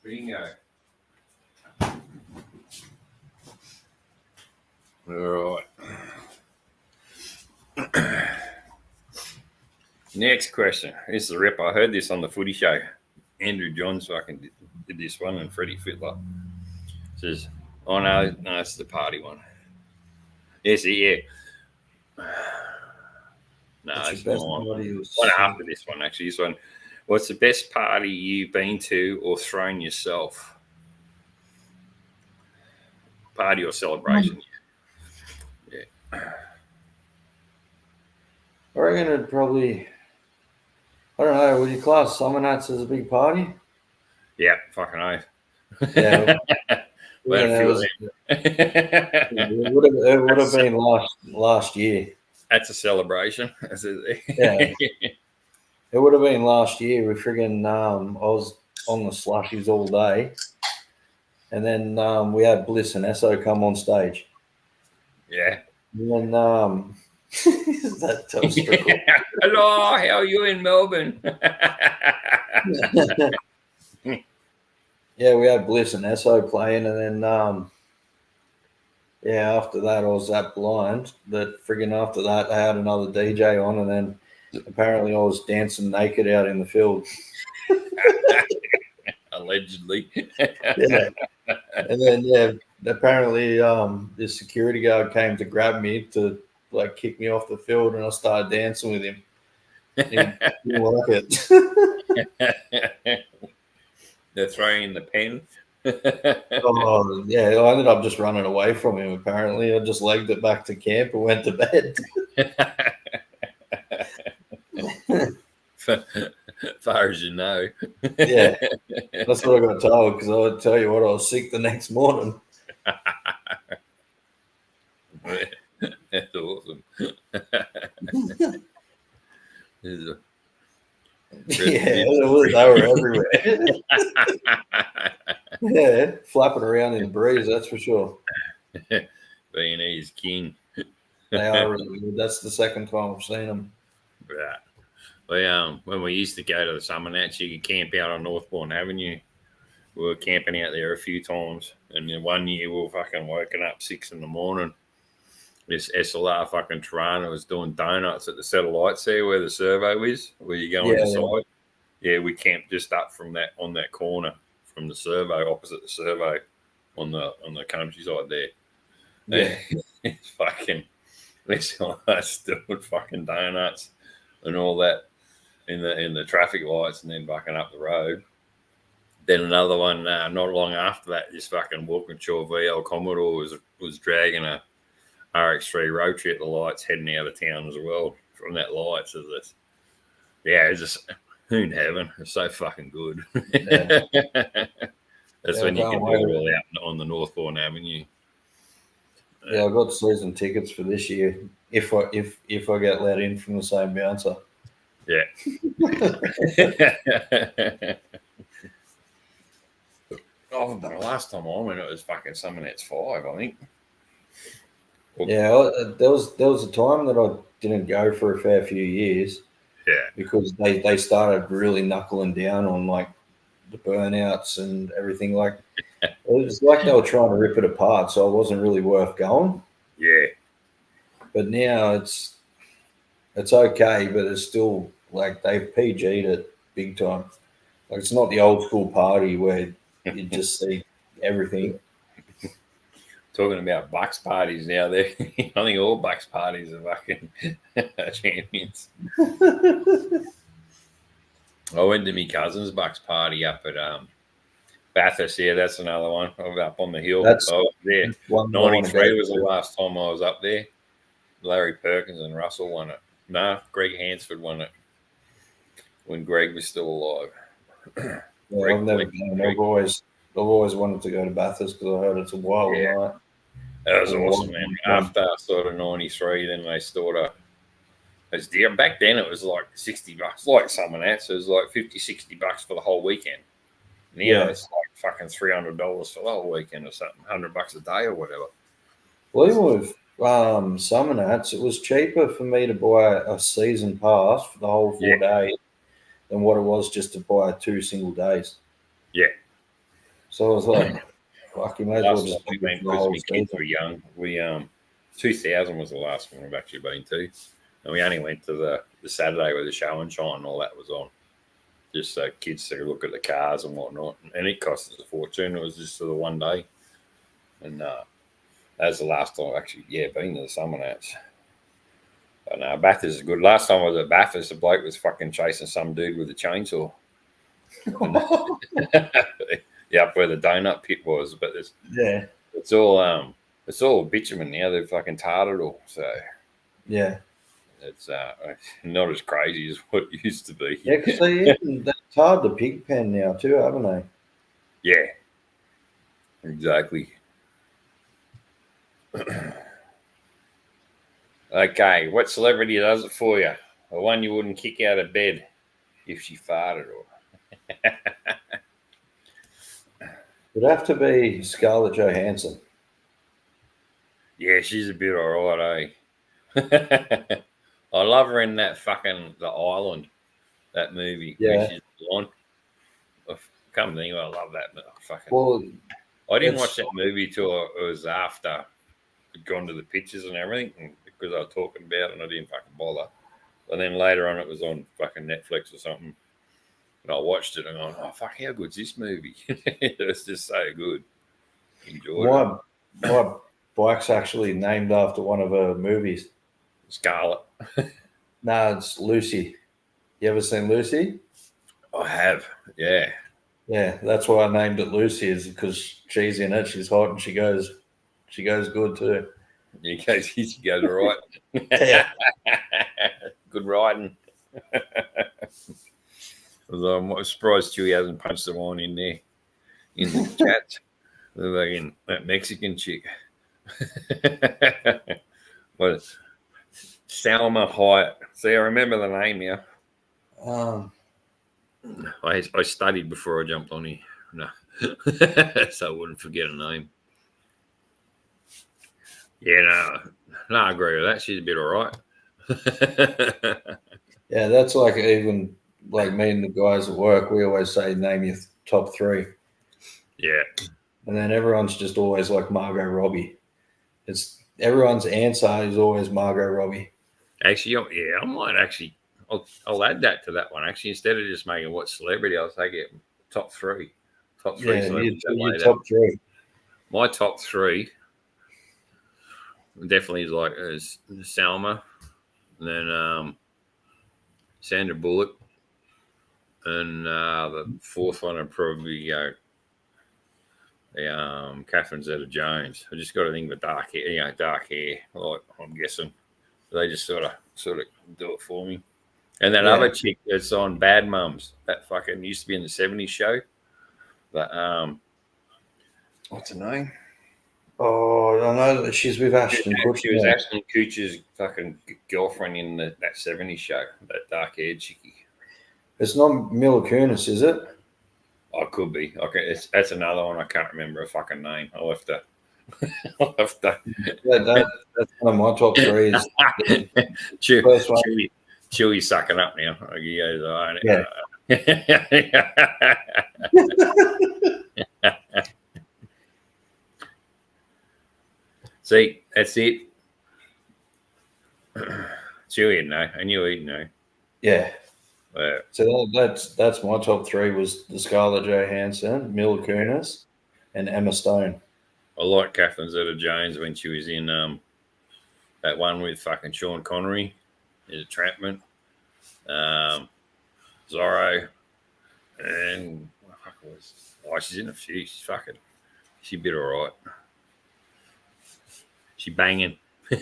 Bingo. All right. Next question. This is a rip. I heard this on the Footy Show. Andrew Johns fucking did this one, and Freddie Fittler says, "Oh no, it's the party one." Yes, yeah. No, What's it's your best more party? one after this one. Actually, this one. What's the best party you've been to or thrown yourself? Party or celebration? I reckon it'd probably. I don't know. Would you class Summer Nats as a big party? Yeah, fucking oath. Yeah. Well, Yeah, feel it would have been last year. That's a celebration. Yeah. It would have been last year. We friggin' I was on the slushies all day, and then we had Bliss and Esso come on stage. Yeah. And then that tells the Hello, how are you in Melbourne? Yeah, we had Bliss and Esso playing, and then after that I was that blind that friggin' after that they had another DJ on, and then apparently I was dancing naked out in the field. Allegedly. Yeah. And then apparently this security guard came to grab me to like kick me off the field, and I started dancing with him. He didn't like it. They're throwing the pen. Oh, yeah, I ended up just running away from him, apparently. I just legged it back to camp and went to bed. Far as you know. Yeah, that's what I got told, because I would tell you what, I was sick the next morning. That's awesome. They were everywhere. Yeah, flapping around in the breeze, that's for sure. B&E's king. They are really good. That's the second time I've seen them. Right. Well, when we used to go to the Summer Nats, you could camp out on Northbourne Avenue. We were camping out there a few times, and then one year we were fucking woken up 6 a.m. This SLR fucking Tirana was doing donuts at the satellites there where the servo is, where you go on the side. Yeah, we camped just up from that on that corner from the servo, opposite the servo on the countryside there. Yeah. It's fucking SLR's doing fucking donuts and all that in the traffic lights, and then fucking up the road. Then another one not long after that, this fucking Walkinshaw VL Commodore was dragging a RX3 Rotary at the lights heading out of town as well from that light. So this, it's just in heaven. It's so fucking good. Yeah. That's when you can do it all out on the Northbourne Avenue. Yeah, I got season tickets for this year if I get let in from the same bouncer. Yeah. Oh, but last time I went, it was fucking Summer Nats 5, I think. Yeah, there was a time that I didn't go for a fair few years. Yeah. Because they started really knuckling down on like the burnouts and everything. Like it was like they were trying to rip it apart, so it wasn't really worth going. Yeah. But now it's okay, but it's still like they've PG'd it big time. Like it's not the old school party where you just see everything. Talking about Bucks parties now, I think all Bucks parties are fucking champions. I went to my cousin's Bucks party up at Bathurst. Yeah, that's another one. I was up on the hill. That's I was there. 93 was the last time I was up there. Larry Perkins and Russell won it. No, Greg Hansford won it when Greg was still alive. Yeah, I've never been. I've always wanted to go to Bathurst because I heard it's a wild night. That was awesome, man. After sort of 93, then they started as dear. Back then it was like $60, like Summer Nats. It was like $50-$60 for the whole weekend. Now it's like fucking $300 for the whole weekend or something, $100 a day or whatever. Well, even with Summer Nats, it was cheaper for me to buy a season pass for the whole 4 days than what it was just to buy 2 single days. Yeah. So I was like, fuck, you may as well just we went because my kids were young. We 2000 was the last one we've actually been to. And we only went to the Saturday where the show and shine and all that was on. Just so kids to look at the cars and whatnot. And it cost us a fortune. It was just for the one day. And that was the last time I've actually, been to the summer nats. But no, Bathurst is good. Last time I was at Bathurst, the bloke was fucking chasing some dude with a chainsaw. Up where the donut pit was. But it's all bitumen now. They've fucking tarred it all. So Yeah. it's not as crazy as what it used to be. Yeah, because they've tarred the pig pen now too, haven't they? Yeah. Exactly. Okay, what celebrity does it for you? The one you wouldn't kick out of bed if she farted or It'd have to be Scarlett Johansson. Yeah, she's a bit alright, eh? I love her in that fucking The Island, that movie. Yeah. Where she's blonde. Come to think, I love that fucking. Well, I didn't watch that movie till it was after I'd gone to the pictures and everything, because I was talking about it and I didn't fucking bother. And then later on, it was on fucking Netflix or something. And I watched it and I went, oh, fuck, how good's this movie? It was just so good. Enjoyed it. my bike's actually named after one of her movies. Scarlet. No, it's Lucy. You ever seen Lucy? I have, yeah. Yeah, that's why I named it Lucy, is because she's in it. She's hot and she goes good too. In case he goes all right. Yeah. Good riding. Although I'm surprised Chewy hasn't punched the one in there in the chat. Like in that Mexican chick. What? Salma Hyatt. See, I remember the name now. I studied before I jumped on here. No. So I wouldn't forget a name. Yeah, no, I agree with that. She's a bit all right. Yeah, that's like, even like me and the guys at work, we always say name your top three. Yeah. And then everyone's just always like Margot Robbie. It's everyone's answer is always Margot Robbie. Actually, I might actually. I'll add that to that one. Actually, instead of just making what celebrity, I'll take it top three. Top three. Yeah, celebrities your top three. My top three definitely is Salma, and then Sandra Bullock, and the fourth one would probably go Catherine Zeta-Jones. I just got to think of dark hair. Like, I'm guessing they just sort of do it for me. And that other chick that's on Bad Mums, that fucking used to be in the 70s show. But what's her name? Oh, I know that she's with Ashton Kutcher. She was Ashton Kutcher's fucking girlfriend in that 70s show, that dark haired chickie. It's not Mila Kunis, is it? Oh, could be. Okay, that's another one. I can't remember a fucking name. I'll have to. That's one of my top three. Chewy's sucking up now. He goes, oh, yeah. See, that's it. Chewy, no. I knew he'd know. Yeah. So that's my top three was the Scarlett Johansson, Mila Kunis, and Emma Stone. I like Catherine Zeta-Jones when she was in that one with fucking Sean Connery, his Entrapment, Zorro, and what the fuck was? Oh, she's in a few. She's a bit alright. She banging. She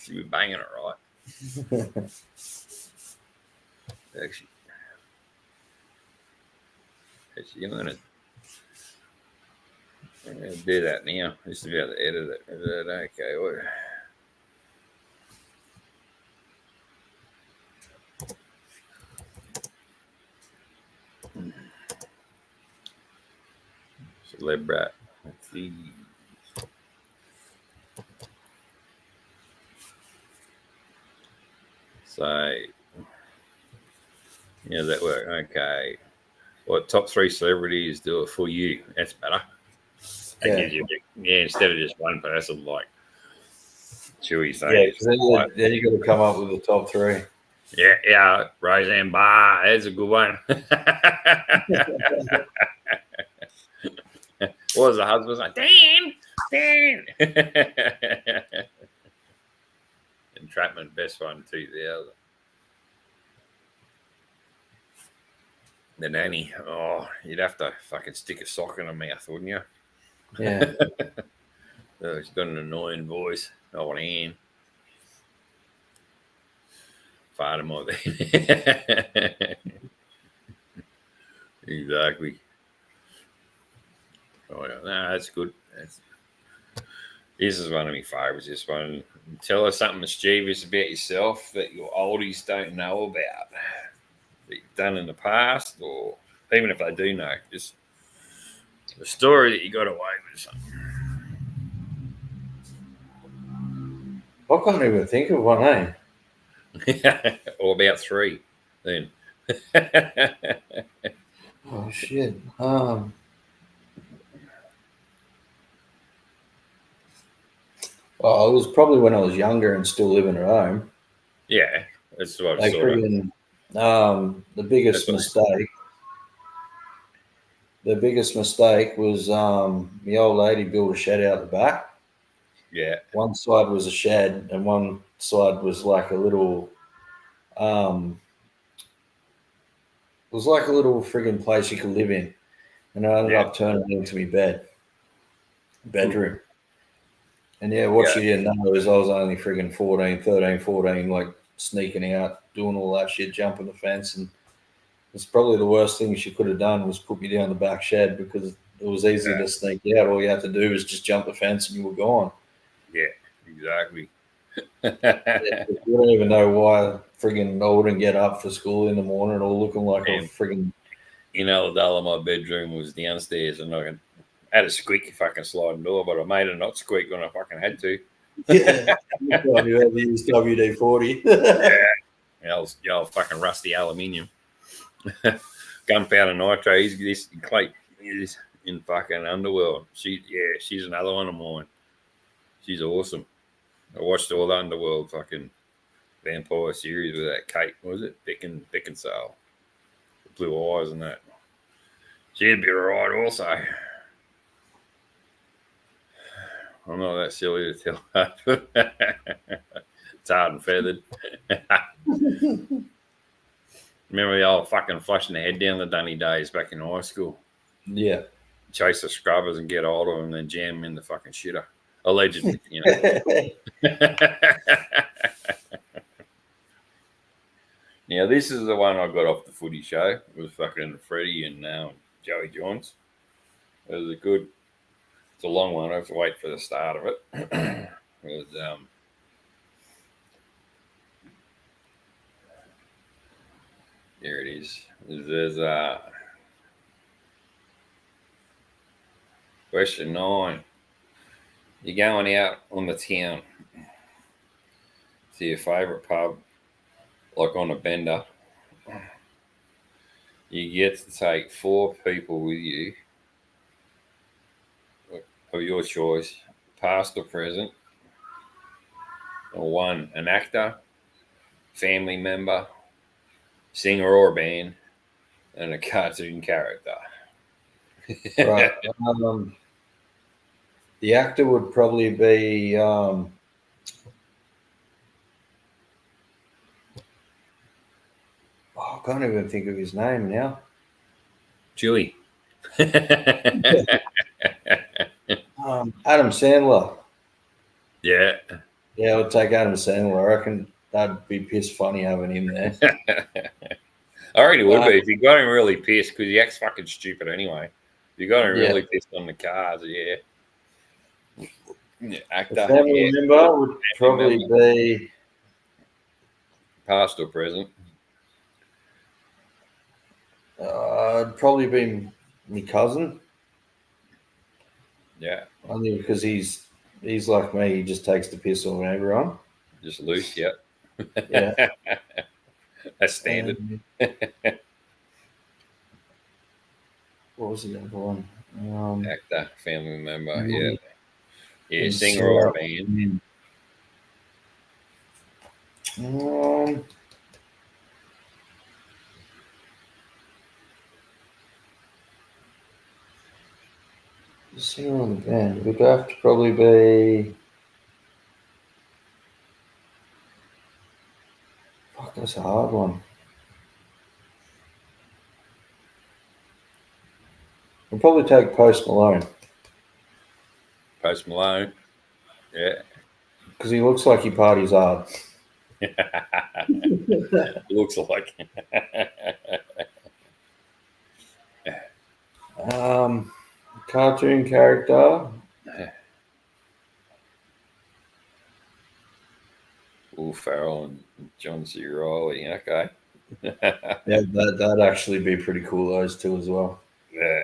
be banging it right. Actually, I'm gonna do that now. Just to be able to edit it. Okay, what? Celebrat. Let's see. So, yeah, that work. Okay. What top three celebrities do it for you? That's better. That gives you, instead of just one person, like Chewy Yeah, saying. 'cause then you got to come up with the top three. Yeah, Roseanne Barr. There's a good one. What was the husband's like? Dan. Entrapment, best one, 2000. The nanny. Oh, you'd have to fucking stick a sock in her mouth, wouldn't you? Yeah. Oh, she's got an annoying voice. Oh, an Ann. Fight him on there. Exactly. Oh, yeah. No, that's good. This is one of my favourites. This one. Tell us something mischievous about yourself that your oldies don't know about, that you've done in the past, or even if they do know, just a story that you got away with something. I can't even think of one, eh? Or about three, then. Oh shit. Well, it was probably when I was younger and still living at home. Yeah, that's what I Like sort of. friggin', the biggest That's what mistake. The biggest mistake was the old lady built a shed out the back. Yeah, One side was a shed, and one side was like a little. It was like a little friggin' place you could live in, and I ended Yeah. up turning it into my bedroom. And yeah, what Yeah. she didn't know is I was only friggin' 14, like sneaking out, doing all that shit, jumping the fence. And it's probably the worst thing she could have done was put me down the back shed, because it was easy to sneak out. All you had to do was just jump the fence and you were gone. Yeah, exactly. You don't even know why friggin' I wouldn't get up for school in the morning all looking like a friggin'. You know, the door of my bedroom was downstairs, and I had a squeaky fucking sliding door, but I made it not squeak when I fucking had to. Yeah, you had to use WD-40. Yeah, the old fucking rusty aluminium. Gunpowder nitro. He's this Clay is in fucking Underworld. She's another one of mine. She's awesome. I watched all the Underworld fucking vampire series with that Kate. What was it? Beckinsale. Blue eyes and that. She'd be right also. I'm not that silly to tell her. It's hard and feathered. Remember the old fucking flushing the head down the dunny days back in high school? Yeah. Chase the scrubbers and get hold of them and then jam them in the fucking shitter. Allegedly, you know. Now, this is the one I got off the footy show with fucking Freddie and Joey Johns. It was it's a long one. I have to wait for the start of it. It was, here it is. There's question 9. You're going out on the town to your favourite pub, like on a bender. You get to take 4 people with you of your choice, past or present, or 1, an actor, family member, singer or band, and a cartoon character. Right. The actor would probably be I can't even think of his name now. Chewy. Adam Sandler. Yeah. Yeah, I would take Adam Sandler. I reckon that'd be piss funny having him there. I already would be if you got him really pissed, because he acts fucking stupid anyway. If you got him Yeah. really pissed on the cars, yeah. Actor, The family member would probably be past or present. it'd probably be my cousin. Yeah. Only because he's like me. He just takes the piss on everyone. Just loose, yeah. Yeah. That's standard. What was the other one? Actor, family member, yeah. Yeah, and singer or band. Um, the singer on the band. It would have to probably be. Fuck, that's a hard one. I'll probably take Post Malone Post Malone. Yeah. because he looks like he parties hard. Looks like. Cartoon character. Will Ferrell and John C. Reilly. Okay. Yeah, that'd actually be pretty cool. Those two as well. Yeah.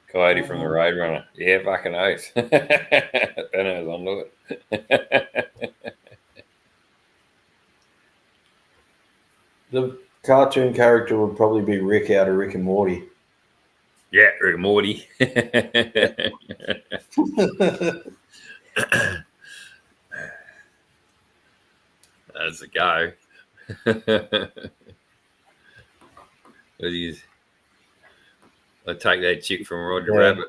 Coyote from the Roadrunner. Yeah, fucking oath. Benno's onto it. The cartoon character would probably be Rick out of Rick and Morty. Yeah, Rick and Morty. That's a go. I take that chick from Roger Rabbit.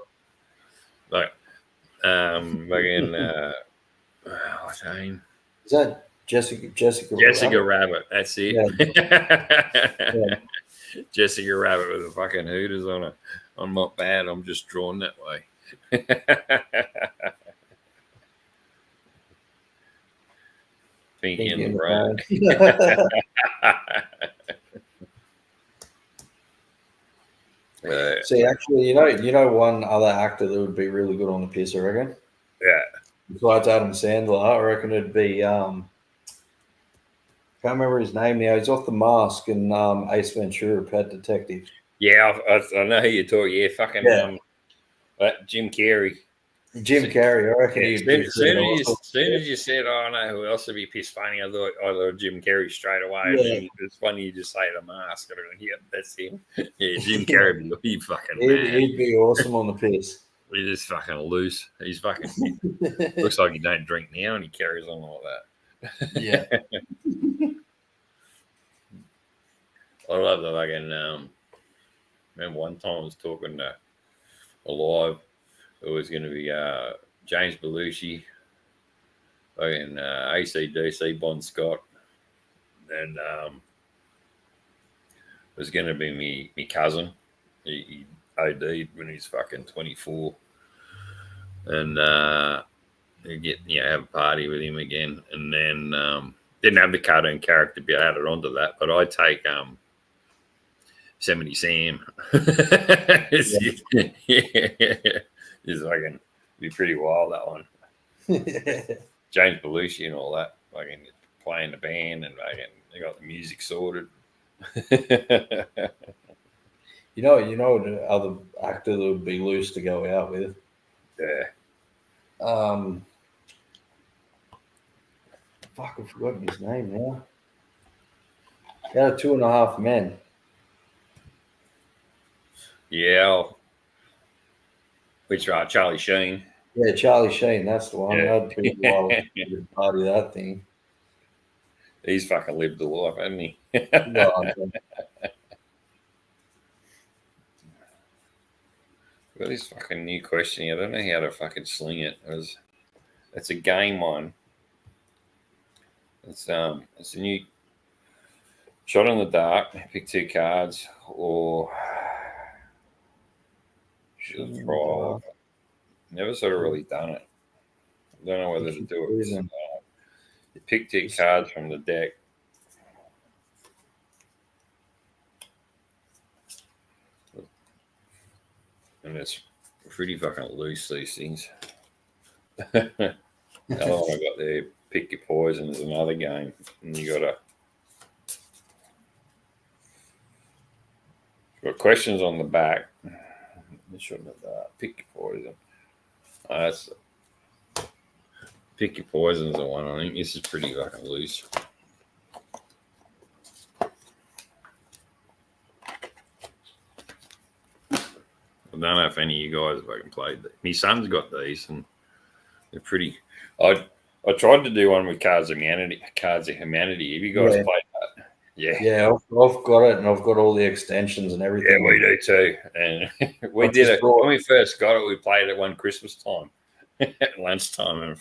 Like, fucking, what's her name? Is that Jessica Rabbit. That's it. Yeah. Jessica Rabbit with the fucking hooters on it. I'm not bad. I'm just drawn that way. Pinky in the brain. See, actually, you know, one other actor that would be really good on the piss, I reckon. Yeah. Besides Adam Sandler, I reckon it'd be can't remember his name now. He's off The Mask and Ace Ventura, Pet Detective. Yeah, I know who you're talking. Yeah, fucking Jim Carrey. Jim Carrey, I reckon. Yeah, as soon as you said, "Oh, I know who else would be piss funny," I thought Jim Carrey straight away. Yeah. It's funny you just say The Mask. I don't know. Yeah, that's him. Yeah, Jim Carrey. He fucking He'd be awesome on the piss. He's just fucking loose. He's fucking looks like he don't drink now, and he carries on like that. Yeah. I love the fucking. Remember one time I was talking to Alive. It was going to be James Belushi, fucking AC/DC, Bon Scott, and it was going to be me cousin. He OD'd when he was fucking 24, and get have a party with him again, and then didn't have the cartoon character be added onto that, but I take Yosemite Sam. It's fucking be pretty wild, that one. James Belushi and all that, fucking playing the band and fucking they got the music sorted. You know the other actor that would be loose to go out with. Yeah. Fuck, I've forgotten his name now. He had 2.5 Men. Yeah. Which Charlie Sheen. Yeah, Charlie Sheen, that's the one. Yeah. That'd be wild to party that thing. He's fucking lived the life, hasn't he? Got this fucking new question. I don't know how to fucking sling it. It's a game one. It's a new shot in the dark. Pick 2 cards or should try. Never sort of really done it. I don't know whether to do it. You pick 2 cards from the deck. And it's pretty fucking loose, these things. The other one I got there, pick your poison is another game. And you got questions on the back. You shouldn't have that. Pick your poison. That's pick your poison is the one. I think this is pretty fucking loose. I don't know if any of you guys have fucking played that. My son's got these and they're pretty. I tried to do one with Cards of Humanity. Have you guys Yeah. played that? Yeah. Yeah, I've got it, and I've got all the extensions and Yeah, everything. we do too. And we I've did just it brought- when we first got it. We played it one Christmas time at lunchtime,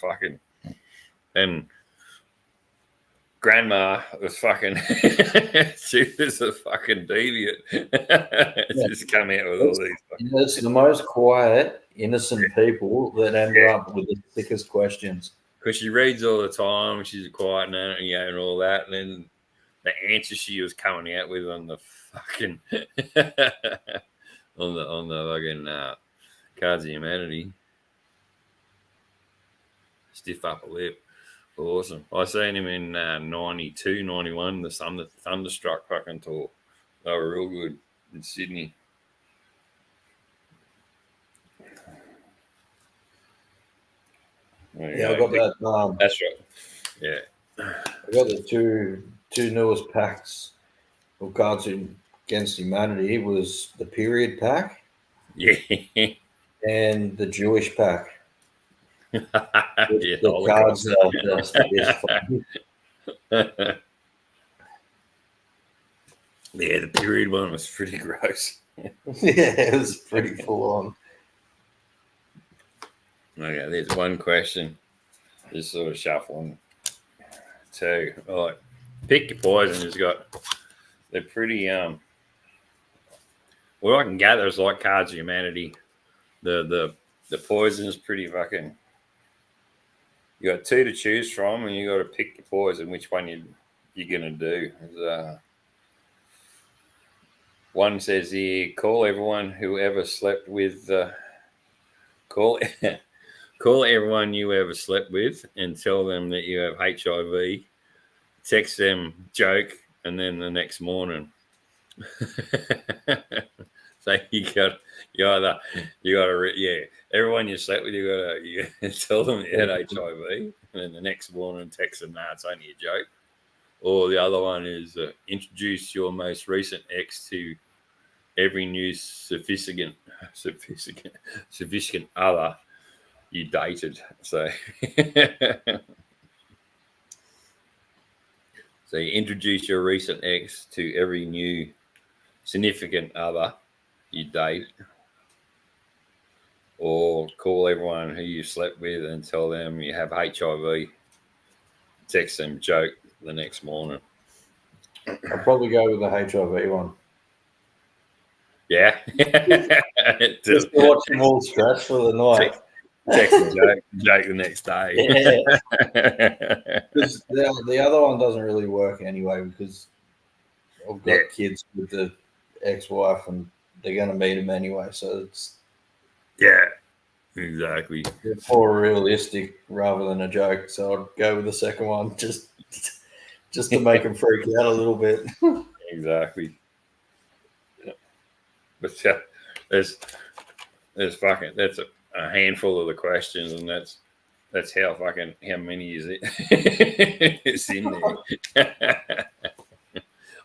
and Grandma was fucking. She was a fucking deviant. Just come out with all these. It's the most quiet, innocent people that end up with the thickest questions. Because she reads all the time, she's quiet and all that, and then the answer she was coming out with on the fucking on the fucking Cards of Humanity, stiff upper lip, awesome. I seen him in 92, 91, the Thunderstruck fucking tour. They were real good in Sydney. Yeah, I got that. That's right. Yeah. I got the two newest packs of Cards Against Humanity. It was the Period pack Yeah. and the Jewish pack. Yeah, The cards are just this fun. Yeah, the period one was pretty gross. Yeah, it was pretty full on. Okay, there's one question. Just sort of shuffling. Two. All right. Pick your poison has got they're pretty what I can gather is like Cards of Humanity. The poison is pretty fucking you got two to choose from and you gotta pick your poison, which one you're gonna do. One says here, call everyone who ever slept with call everyone you ever slept with and tell them that you have HIV. Text them, joke, and then the next morning. So everyone you slept with, you gotta tell them you had HIV, and then the next morning text them, nah, it's only a joke. Or the other one is introduce your most recent ex to every new sophisticated other you dated. So so you introduce your recent ex to every new significant other you date, or call everyone who you slept with and tell them you have HIV. Text them, joke the next morning. I'll probably go with the HIV one. Yeah. Just to watch them all stretch for the night. Text and joke the next day. Yeah. Because the other one doesn't really work anyway because I've got kids with the ex-wife and they're going to meet him anyway. So it's exactly more realistic rather than a joke. So I'd go with the second one just to make him freak out a little bit. Exactly. Yeah. But there's fucking that's a handful of the questions, and that's how many is it? It's in there.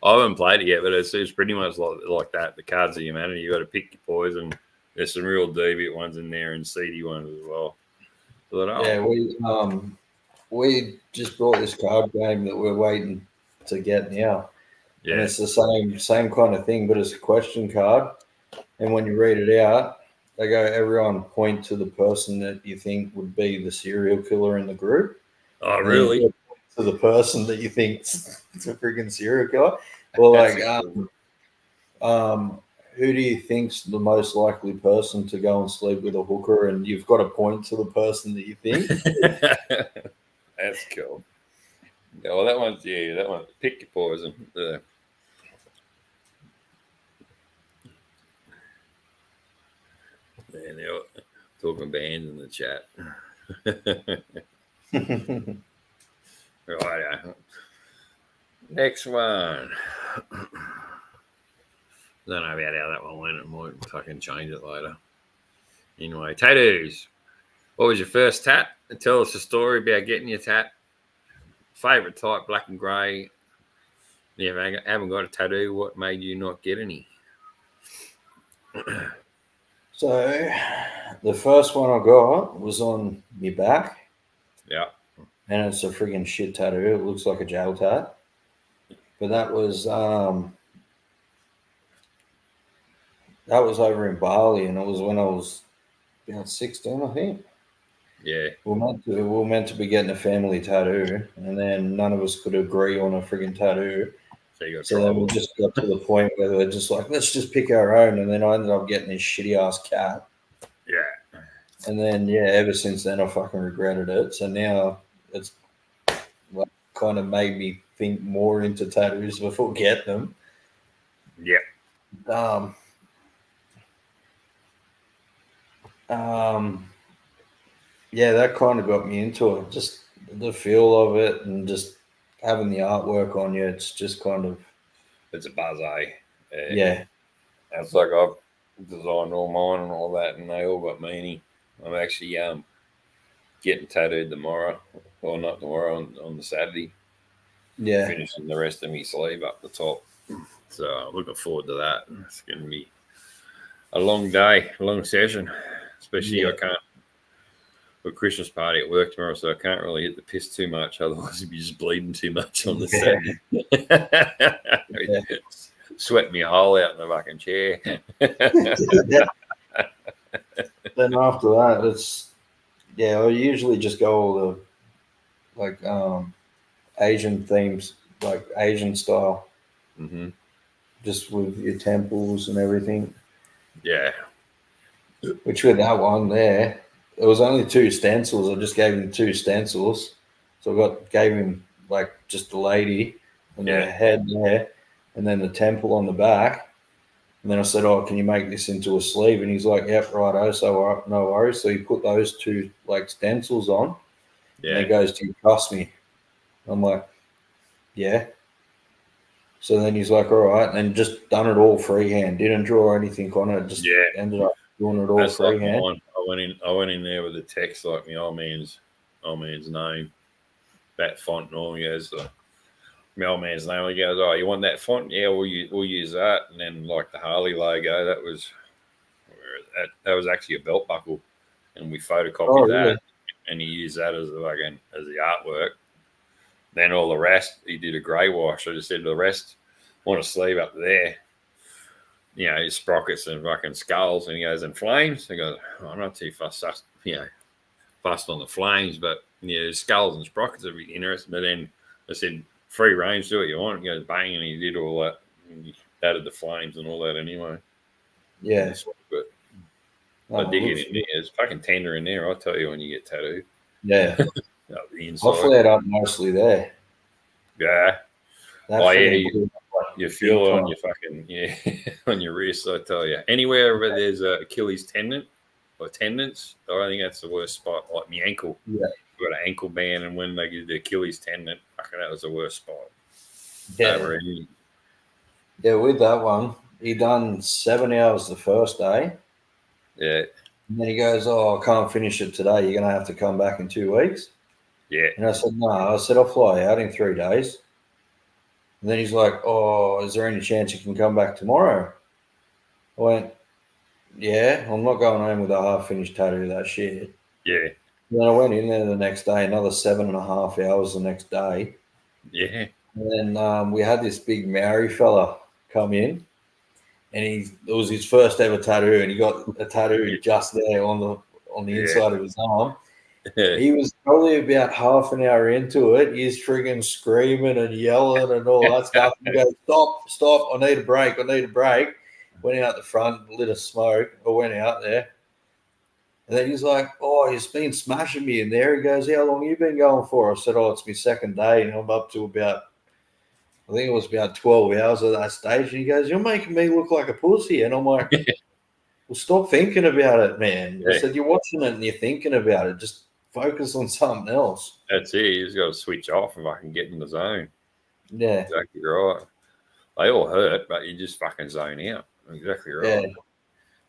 I haven't played it yet, but it's pretty much like that. The Cards of Humanity, you got to pick your poison. There's some real deviant ones in there and seedy ones as well. So we just brought this card game that we're waiting to get now. Yeah. And it's the same kind of thing, but it's a question card. And when you read it out, they go, everyone point to the person that you think would be the serial killer in the group. Oh, really? To the person that you think is a freaking serial killer. Well, like, who do you think's the most likely person to go and sleep with a hooker? And you've got to point to the person that you think. That's cool. Yeah, well, that one. Pick your poison. Man, they're talking bands in the chat. Right. Next one. Don't know about how that one went. I might fucking change it later. Anyway, tattoos. What was your first tat? Tell us a story about getting your tat. Favorite type, black and grey. You haven't got a tattoo. What made you not get any? So the first one I got was on my back. Yeah. and it's a friggin' shit tattoo. It looks like a jail tat. But that was over in Bali, and it was when I was about 16, I think. Yeah. We were meant to be getting a family tattoo, and then none of us could agree on a friggin' tattoo. So you got So then we just got to the point where we're just like, let's just pick our own. And then I ended up getting this shitty ass cat. Yeah. And then ever since then I fucking regretted it. So now it's like kind of made me think more into tattoos before getting them. Yeah. Yeah, that kind of got me into it. Just the feel of it and just having the artwork on you. It's just kind of It's a buzz, eh? yeah. It's like I've designed all mine and all that, and they all got meaning. I'm actually getting tattooed tomorrow, or not tomorrow, on the Saturday. Yeah. Finishing the rest of my sleeve up the top. So I'm looking forward to that. It's going to be a long day, a long session. Especially I can't. A Christmas party at work tomorrow, so I can't really hit the piss too much. Otherwise, I'd be just bleeding too much on the Saturday. Sweat me a hole out in the fucking chair. Then after that, it's I usually just go all the like Asian themes, like Asian style, just with your temples and everything. Yeah. Which with that one there, it was only 2 stencils. I just gave him 2 stencils, so I gave him like just the lady and the head there, and then the temple on the back. And then I said, "Oh, can you make this into a sleeve?" And he's like, "Yep, righto." So no worries. So he put those 2 like stencils on. Yeah. And he goes, "Do you trust me?" I'm like, "Yeah." So then he's like, "All right," and then just done it all freehand. Didn't draw anything on it. Just ended up doing it all That's freehand. Like I went in there with a text like my old man's name, that font, and all. He goes, my old man's name. He goes, "Oh, you want that font? Yeah, we'll use that." And then like the Harley logo, that was actually a belt buckle, and we photocopied that, and he used that as the artwork. Then all the rest, he did a grey wash. I just said, the rest, want a sleeve up there, sprockets and fucking skulls. And he goes, "And flames?" I go, "Oh, I'm not too fussed on the flames, but skulls and sprockets would be interesting." But then I said, "Free range, do what you want." He goes, bang, and he did all that. And he added the flames and all that anyway. Yeah. But I dig it in there. It's fucking tender in there, I'll tell you, when you get tattooed. Yeah. The inside. I flared up mostly there. Yeah. You feel it on your fucking on your wrist, I tell you. Anywhere where there's a Achilles tendon or tendons, I think that's the worst spot. Like my ankle. Yeah. Got an ankle band, and when they get the Achilles tendon, fucking that was the worst spot. Yeah. Yeah, with that one, he done 7 hours the first day. Yeah. And then he goes, "Oh, I can't finish it today. You're going to have to come back in 2 weeks." Yeah. And I said, "No." I said, "I'll fly out in 3 days." And then he's like, "Oh, is there any chance you can come back tomorrow?" I went, "Yeah, I'm not going home with a half-finished tattoo of that shit." Yeah. And then I went in there the next day, another 7.5 hours the next day. Yeah. And then we had this big Maori fella come in, and it was his first ever tattoo, and he got a tattoo just there on the inside of his arm. He was probably about half an hour into it. He's friggin' screaming and yelling and all that stuff. He goes, "Stop, I need a break. Went out the front, lit a smoke. I went out there. And then he's like, "Oh, he's been smashing me in there." He goes, "How long have you been going for?" I said, "Oh, it's my second day, and I'm up to about, I think it was about 12 hours at that stage." And he goes, "You're making me look like a pussy." And I'm like, "Well, stop thinking about it, man." I said, "You're watching it and you're thinking about it. Just focus on something else." That's it. You just got to switch off if I can get in the zone. Yeah. Exactly right. They all hurt, but you just fucking zone out. Exactly right. Yeah.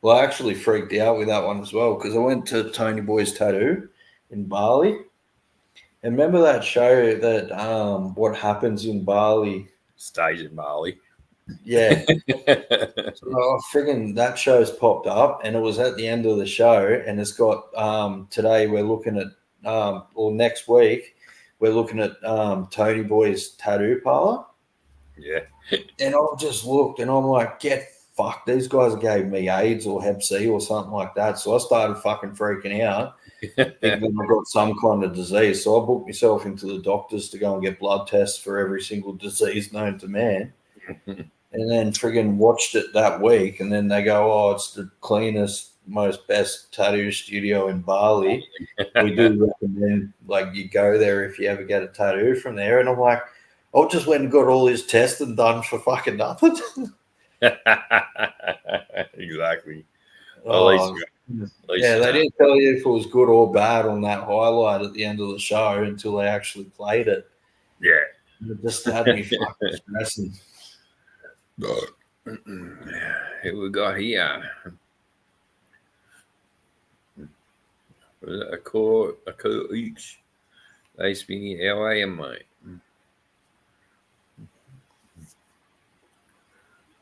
Well, I actually freaked out with that one as well, because I went to Tony Boy's Tattoo in Bali. And remember that show that What Happens in Bali? Stage in Bali. Yeah. So friggin' that show's popped up, and it was at the end of the show, and it's got today we're looking at or next week we're looking at Tony Boy's tattoo parlor. Yeah. And I just looked and I'm like, get fucked. These guys gave me AIDS or Hep C or something like that. So I started fucking freaking out, thinking I got some kind of disease. So I booked myself into the doctors to go and get blood tests for every single disease known to man. And then friggin' watched it that week. And then they go, oh, it's the cleanest, most best tattoo studio in Bali. We do recommend like you go there if you ever get a tattoo from there. And I'm like, I just went and got all his testing done for fucking nothing. Exactly. Oh, at least yeah, they didn't tell you if it was good or bad on that highlight at the end of the show until they actually played it. Yeah. It just had me fucking stressing. Here we got here. A core each. They speak LA and mate.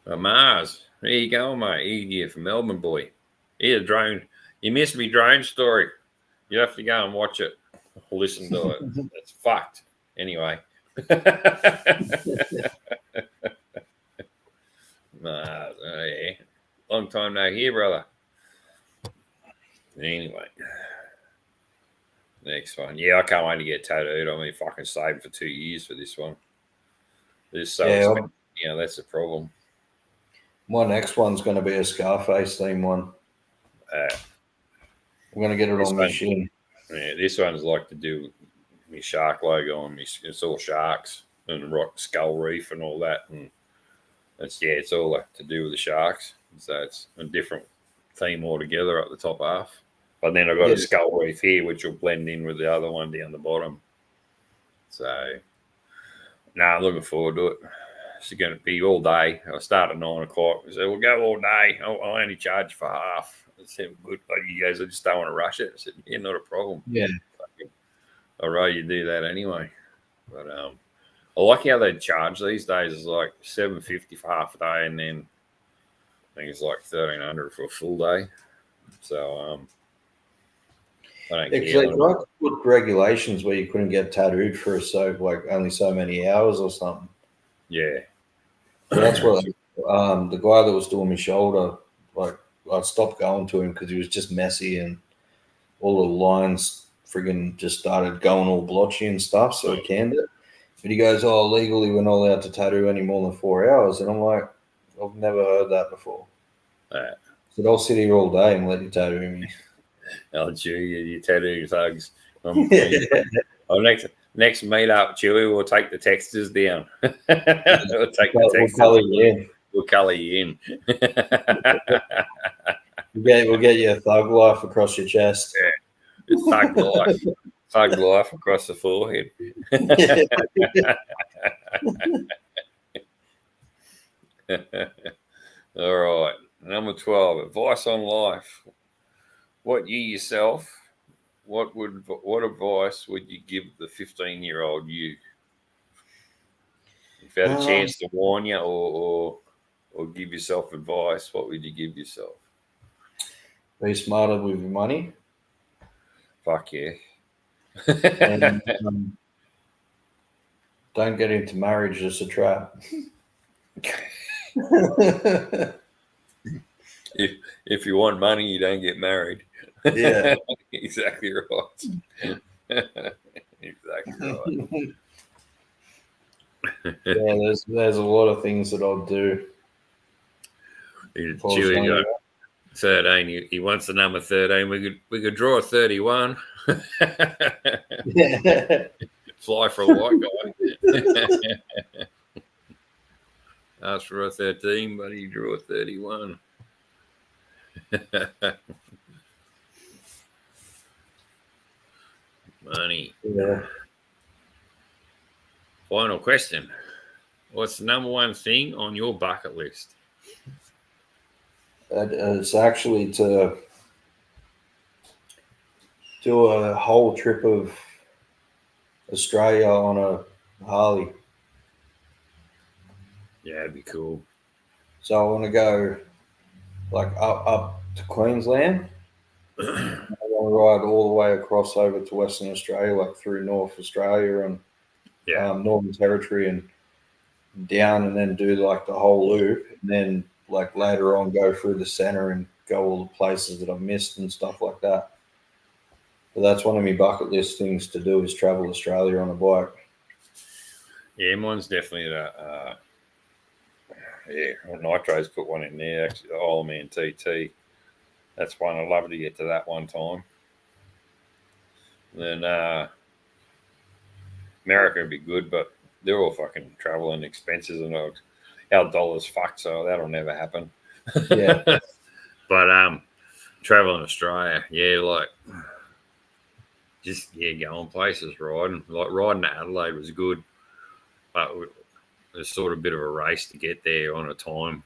Mars, there you go, mate. He here from Melbourne, boy. He a drone. You missed me drone story. You have to go and watch it. Or listen to it. It's fucked. Anyway. Mars, oh yeah. Long time no hear, brother. Anyway. Next one. Yeah, I can't wait to get tattooed. I mean, fucking saved for 2 years for this one. This is so expensive. Yeah, that's the problem. My next one's going to be a Scarface theme one. I'm going to get it on my shin. Yeah, this one's like to do my shark logo on me. It's all sharks and rock skull reef and all that. And it's all like to do with the sharks. So it's a different theme altogether at the top half. But then I've got a skull reef here, which will blend in with the other one down the bottom. So, I'm looking forward to it. It's going to be all day. I'll start at 9 o'clock. So we'll go all day. I'll only charge for half. I said, good. Like you guys, I just don't want to rush it. I said, yeah, not a problem. Yeah. I'd rather you do that anyway. But I like how they charge these days. It's like $750 for half a day, and then I think it's like $1,300 for a full day. So I don't care. Because they tried to put regulations where you couldn't get tattooed for only so many hours or something. Yeah. So that's what the guy that was doing my shoulder, like I stopped going to him because he was just messy and all the lines friggin' just started going all blotchy and stuff. So I canned it. But he goes, oh, legally we're not allowed to tattoo any more than 4 hours. And I'm like, I've never heard that before. So I'll sit here all day and let you tattoo me. Oh, gee, you tattoo thugs. Next meet up, Chewy, we'll take the textures down. We'll take the textures. We'll colour you in. We'll get you a thug life across your chest. Yeah. Thug life. Thug life across the forehead. All right. Number 12. Advice on life. What advice would you give the 15-year-old you? If you had a chance to warn you or give yourself advice, what would you give yourself? Be smarter with your money. Fuck yeah. And, don't get into marriage, it's a trap. If you want money, you don't get married. Yeah. Exactly right. Exactly right. Yeah, there's a lot of things that I'll do. Chewy, 13. He wants the number 13. We could draw a 31. Yeah. Fly for a white guy. Ask for a 13, but he drew a 31. Money. Yeah. Final question. What's the number one thing on your bucket list? It's actually to do a whole trip of Australia on a Harley. Yeah, it'd be cool. So I want to go like up to Queensland. I want to ride all the way across over to Western Australia, like through North Australia and Northern Territory and down, and then do like the whole loop, and then like later on go through the center and go all the places that I've missed and stuff like that. But that's one of my bucket list things to do is travel Australia on a bike. Yeah, mine's definitely Nitro's put one in there, actually, the Isle of Man TT. That's one I'd love to get to that one time. And then America would be good, but they're all fucking travel and expenses, and our dollar's fucked, so that'll never happen. Yeah. But traveling Australia, like just going places, riding. Like riding to Adelaide was good, but there's sort of a bit of a race to get there on a timetable.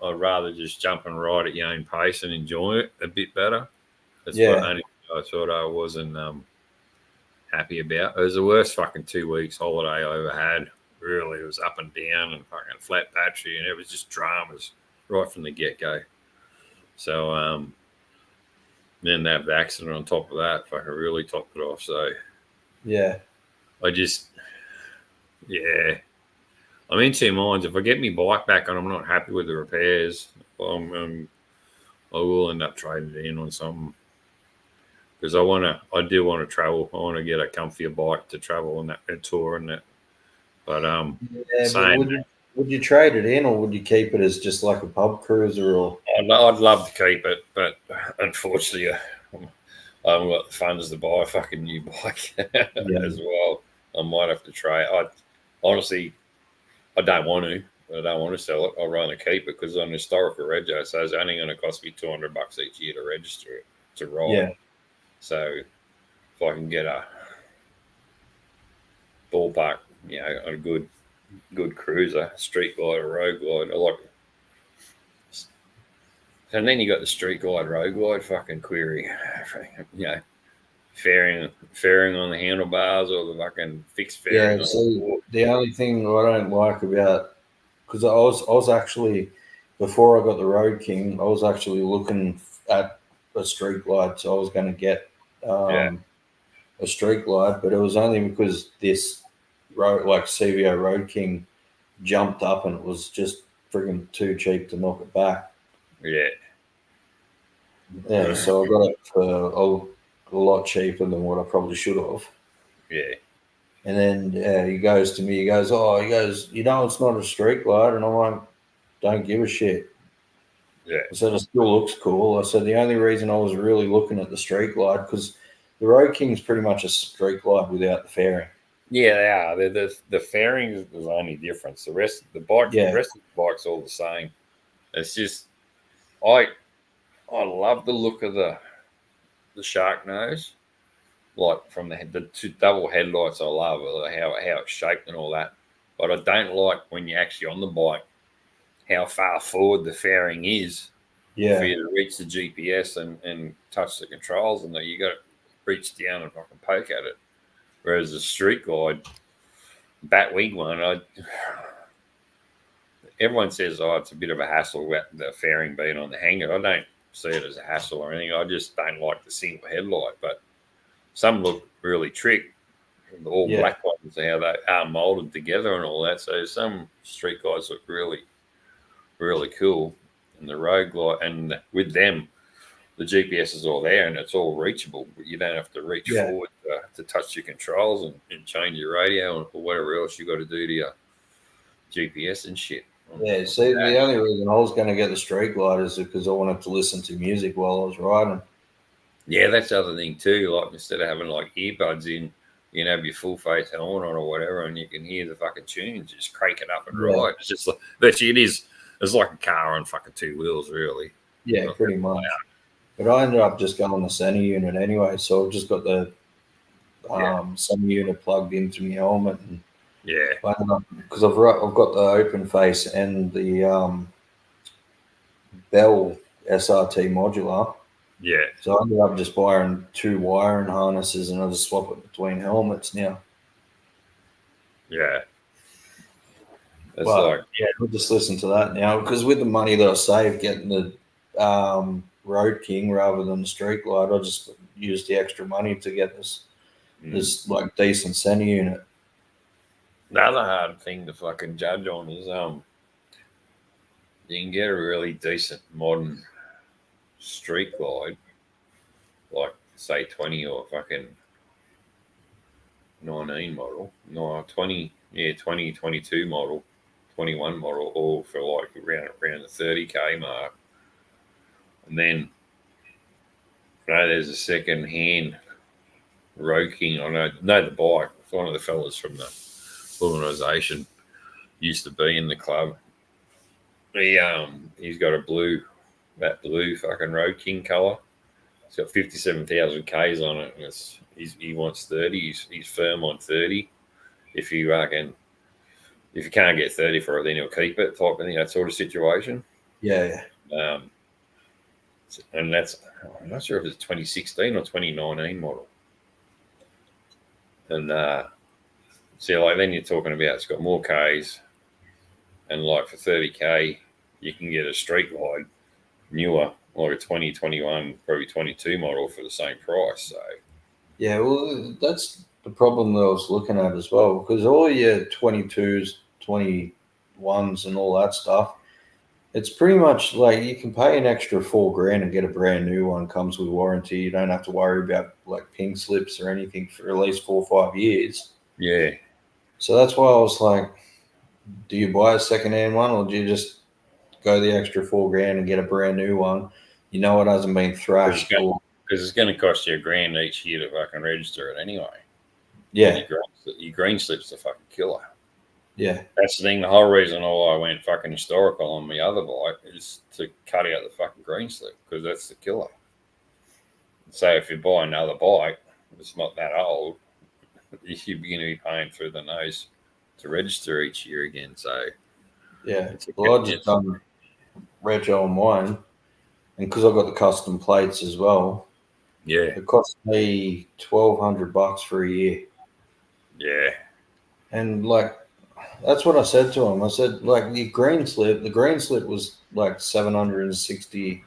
I'd rather just jump and ride at your own pace and enjoy it a bit better. That's what only I thought I wasn't happy about. It was the worst fucking 2 weeks holiday I ever had. Really, it was up and down and fucking flat battery, and it was just dramas right from the get-go. So then to have the accident on top of that, fucking really topped it off. So I just I'm in two minds. If I get my bike back and I'm not happy with the repairs, I will end up trading it in on something, because I do want to travel. I want to get a comfier bike to travel on that tour and that. But would you trade it in, or would you keep it as just like a pub cruiser? Or I'd love to keep it, but unfortunately, I haven't got the funds to buy a fucking new bike as well. I might have to trade. Honestly, I don't want to. I don't want to sell it. I'll rather keep it because on historical rego, so it's only going to cost me $200 each year to register it to ride. Yeah. So if I can get a ballpark, a good cruiser, street glide or road glide, I like it. And then you got the street glide, road glide fucking query, fairing on the handlebars or the fucking fixed fairing. Yeah, so the only thing I don't like about, because I was actually, before I got the Road King, I was actually looking at a street glide, so I was going to get a street glide, but it was only because this road, like CVO Road King, jumped up and it was just friggin' too cheap to knock it back. Yeah, so I got it for a lot cheaper than what I probably should have. Yeah. And then he goes to me, he goes, it's not a street glide. And I'm like, don't give a shit. Yeah. I said, it still looks cool. I said, the only reason I was really looking at the street glide, because the Road King's pretty much a street glide without the fairing. Yeah, they are. The fairing is the only difference. The rest of the bike's all the same. It's just, I love the look of the shark nose, like from the two double headlights. I love it, how it's shaped and all that. But I don't like when you're actually on the bike how far forward the fairing is for you to reach the GPS and touch the controls, and that you got to reach down and fucking poke at it. Whereas the street glide, Batwing one, everyone says, it's a bit of a hassle with the fairing being on the hanger. I don't see it as a hassle or anything. I just don't like the single headlight. But some look really trick. All black ones, how they are molded together and all that. So some street guys look really, really cool. And the road glide, and with them, the GPS is all there and it's all reachable. But you don't have to reach forward to touch your controls and change your radio or whatever else you got to do to your GPS and shit. Yeah, see, the only reason I was going to get the street glide is because I wanted to listen to music while I was riding. Yeah, that's the other thing too. Like, instead of having like earbuds in, you can have your full face helmet on or whatever, and you can hear the fucking tunes, just crank it up and ride. It's just like, it's like a car on fucking two wheels, really. Yeah, pretty much. But I ended up just going the center unit anyway, so I've just got the center unit plugged into my helmet. And because I've got the open face and the Bell SRT modular. Yeah. So I ended up just buying two wiring harnesses and I just swap it between helmets now. Yeah. I'll just listen to that now, because with the money that I saved getting the Road King rather than the Street Glide. I just used the extra money to get this like decent center unit. The other hard thing to fucking judge on is you can get a really decent modern street glide, like say 20 or fucking 19 model, no 20, 20, 22 model, 21 model, all for like around the 30k mark. And then there's a second hand Road King. I know the bike. One of the fellas from the organisation used to be in the club. He's got that blue fucking Road King colour. It's got 57,000 Ks on it, and he wants 30. He's firm on 30. If you can't get 30 for it, then he'll keep it. Type of thing, that sort of situation. Yeah. And I'm not sure if it's 2016 or 2019 model. And like then you're talking about it's got more Ks, and like for 30k you can get a street glide newer, like a 2021, probably 22 model for the same price. So yeah, well, that's the problem that I was looking at as well, because all your 22s, 21s, and all that stuff, it's pretty much like you can pay an extra $4,000 and get a brand new one. Comes with warranty. You don't have to worry about like pink slips or anything for at least 4 or 5 years. yeah, So that's why I was like, do you buy a second-hand one, or do you just go the extra $4,000 and get a brand new one? You know, it hasn't been thrashed. because it's going to cost you $1,000 each year to fucking register it anyway. Yeah, your green slip's the fucking killer. yeah, That's the thing. The whole reason I went fucking historical on my other bike is to cut out the fucking green slip, because that's the killer. So if you buy another bike that's not that old, you're going to be paying through the nose to register each year again. So yeah. Well, I just done rego on mine, and because I've got the custom plates as well, yeah, it cost me $1,200 for a year. yeah, And like, that's what I said to him. I said, like, the green slip was like 760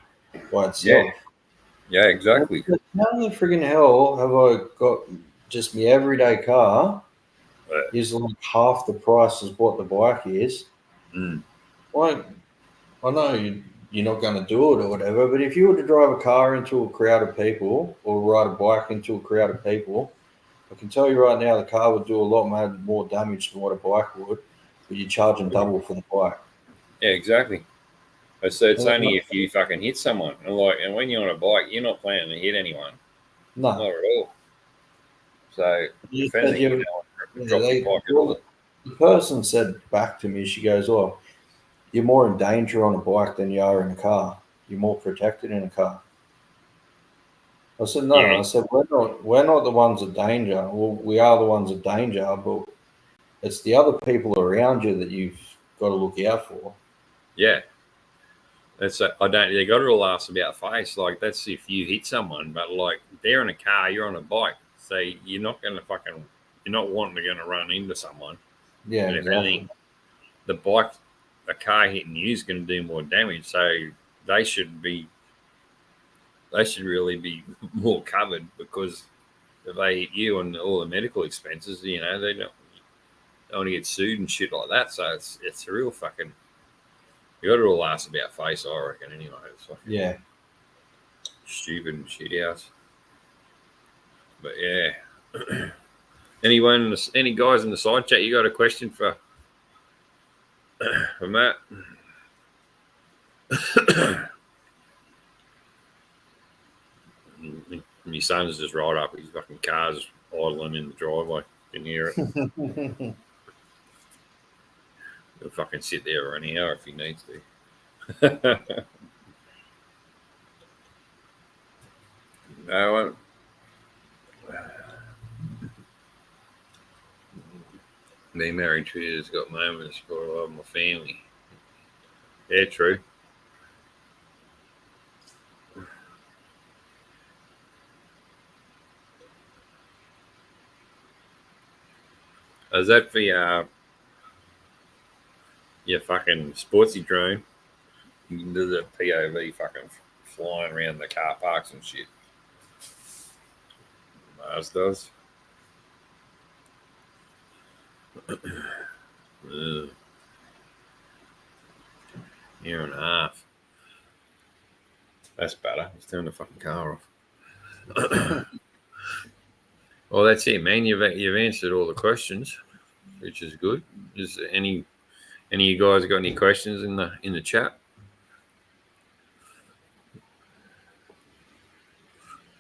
by itself. yeah, exactly. How the friggin' hell have I got just my everyday car is like half the price as what the bike is? Like, I know you're not going to do it or whatever, but if you were to drive a car into a crowd of people or ride a bike into a crowd of people, I can tell you right now the car would do a lot more damage than what a bike would, but you're charging double for the bike. Yeah, exactly. So it's only if you fucking hit someone. And when you're on a bike, you're not planning to hit anyone. No. Not at all. So You if anything, said drop your bike at all. the person said back to me, she goes, "Oh, you're more in danger on a bike than you are in a car. You're more protected in a car." I said, "No." Yeah. I said, "We're not the ones of danger. Well, we are the ones of danger, but it's the other people around you that you've got to look out for." Yeah. They got it all asked about face. Like, that's if you hit someone, but like they're in a car, you're on a bike. So you're not wanting to run into someone. Yeah, and if exactly. anything, a car hitting you is going to do more damage. So they should really be more covered, because if they hit you and all the medical expenses, they don't want to get sued and shit like that. So it's a real fucking, you got it all asked about face, I reckon, anyway. It's fucking stupid and shit house. But yeah. Any guys in the side chat, you got a question for Matt? My son's just right up. His fucking car's idling in the driveway. Can hear it. He'll fucking sit there for an hour if he needs to. No, being married 2 years, got moments, but I love my family. Yeah, true. Is that for your fucking sportsy drone? You can do the POV fucking flying around the car parks and shit. Mars does. Ugh. Year and a half. That's better. Let's turn the fucking car off. Well, that's it, man. You've answered all the questions, which is good. Is any of you guys got any questions in the chat?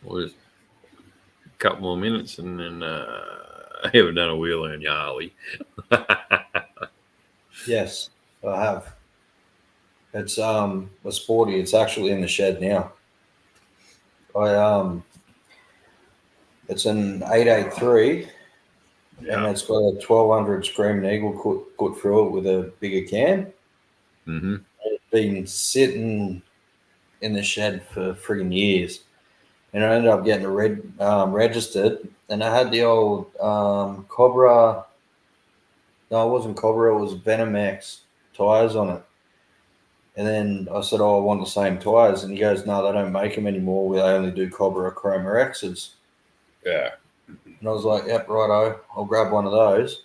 Well, just a couple more minutes, and then I haven't done a wheel on your Harley. Yes, I have. It's a sporty. It's actually in the shed now. It's an 883, and it's got a 1200 Screaming Eagle put through it with a bigger cam. Mm-hmm. It's been sitting in the shed for friggin' years, and I ended up getting it registered. And I had the old Cobra. No, it wasn't Cobra. It was Venomax tires on it. And then I said, "Oh, I want the same tires." And he goes, "No, they don't make them anymore. They only do Cobra Chroma X's." Yeah. And I was like, "Yep, righto. I'll grab one of those."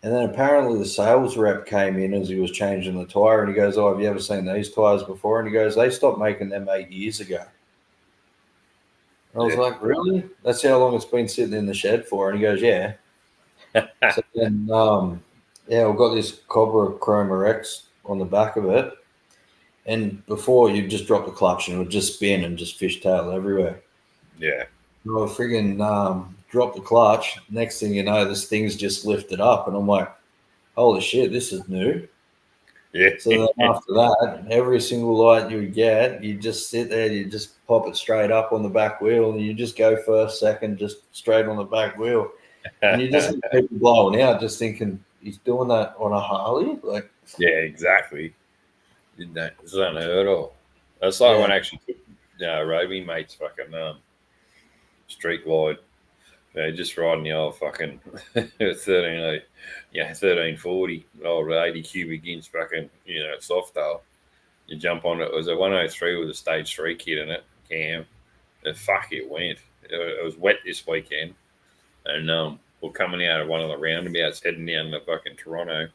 And then apparently the sales rep came in as he was changing the tire, and he goes, "Oh, have you ever seen these tires before?" And he goes, "They stopped making them 8 years ago." And I was like, "Really? That's how long it's been sitting in the shed for?" And he goes, "Yeah." So then, we've got this Cobra Chroma X on the back of it. And before, you'd just drop the clutch and it would just spin and just fishtail everywhere. Yeah. I friggin' dropped the clutch. Next thing you know, this thing's just lifted up. And I'm like, holy shit, this is new. Yeah. So then after that, every single light you would get, you just sit there, you just pop it straight up on the back wheel, and you just go first, second, just straight on the back wheel. And you just see people blowing out, just thinking, he's doing that on a Harley? Like, yeah, exactly. It's unheard of. That's like when I actually took Roby mate's fucking street glide. Just riding the old fucking 1340, old 80 cubic inch fucking, soft tail. You jump on it. It was a 103 with a stage 3 kit in it, cam. And fuck, it went. It was wet this weekend. And we're coming out of one of the roundabouts heading down to fucking Toronto.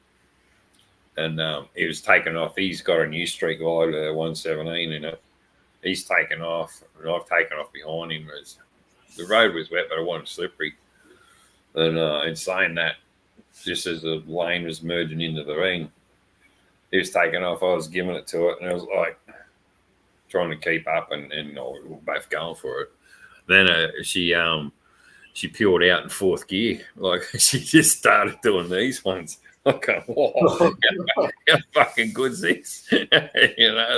And he was taking off. He's got a new street glide, 117 in it. He's taken off, and I've taken off behind him. The road was wet, but it wasn't slippery. And in saying that, just as the lane was merging into the ring, he was taking off. I was giving it to it, and I was like trying to keep up, and we were both going for it. Then she peeled out in fourth gear. Like, she just started doing these ones. I'm going, whoa, how fucking good's this? I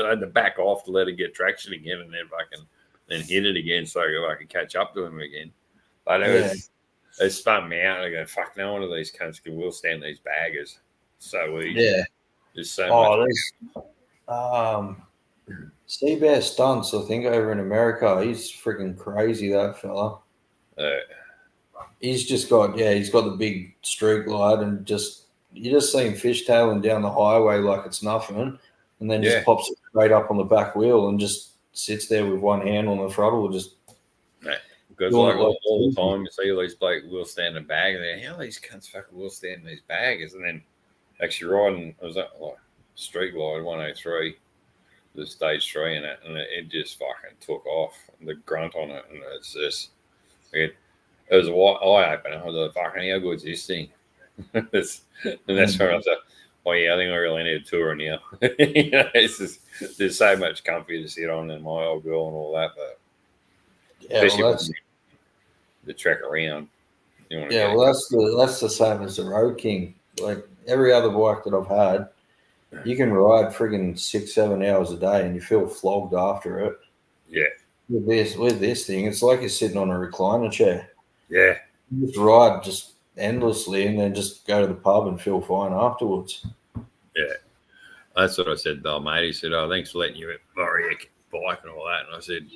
had to back off to let it get traction again, and then hit it again so I could catch up to him again. But it spun me out. I go, fuck, no one of these cunts can withstand these baggers. So easy. Yeah. There's so much. Seabear Stunts, I think, over in America. He's freaking crazy, that fella. He's just got, he's got the big street glide, and you just see him fishtailing down the highway like it's nothing, and then just pops it straight up on the back wheel and just sits there with one hand on the throttle, just. Because all the time you see all these bloke wheel standing bag, and they're, how are these cunts fucking wheel standing these baggers? And then actually riding, I was like street glide 103, the stage 3 in it, and it just fucking took off. The grunt on it, and it's just it was an eye opener. I was like, fucking, how good's this thing? And that's where I was like, oh yeah, I think I really need a tour now. It's just, there's so much comfy to sit on than my old girl and all that, but especially the trek around. That's the same as the Road King. Like every other bike that I've had, you can ride friggin' 6-7 hours a day and you feel flogged after it. Yeah. With this thing, it's like you're sitting on a recliner chair. Yeah. You just ride just endlessly and then just go to the pub and feel fine afterwards. Yeah. That's what I said, though, mate. He said, oh, thanks for letting you borrow your bike and all that. And I said,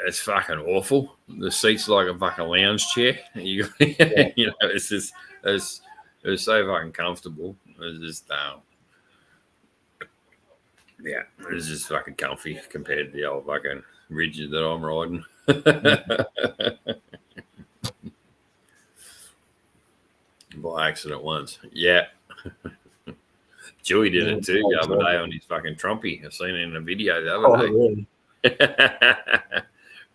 it's fucking awful. The seat's like a fucking lounge chair. It's so fucking comfortable. It's just, Yeah, it's just fucking comfy compared to the old fucking Ridge that I'm riding. By accident once. Yeah. Joey did it too the other day on his fucking Trumpy. I've seen it in a video the other day. Really?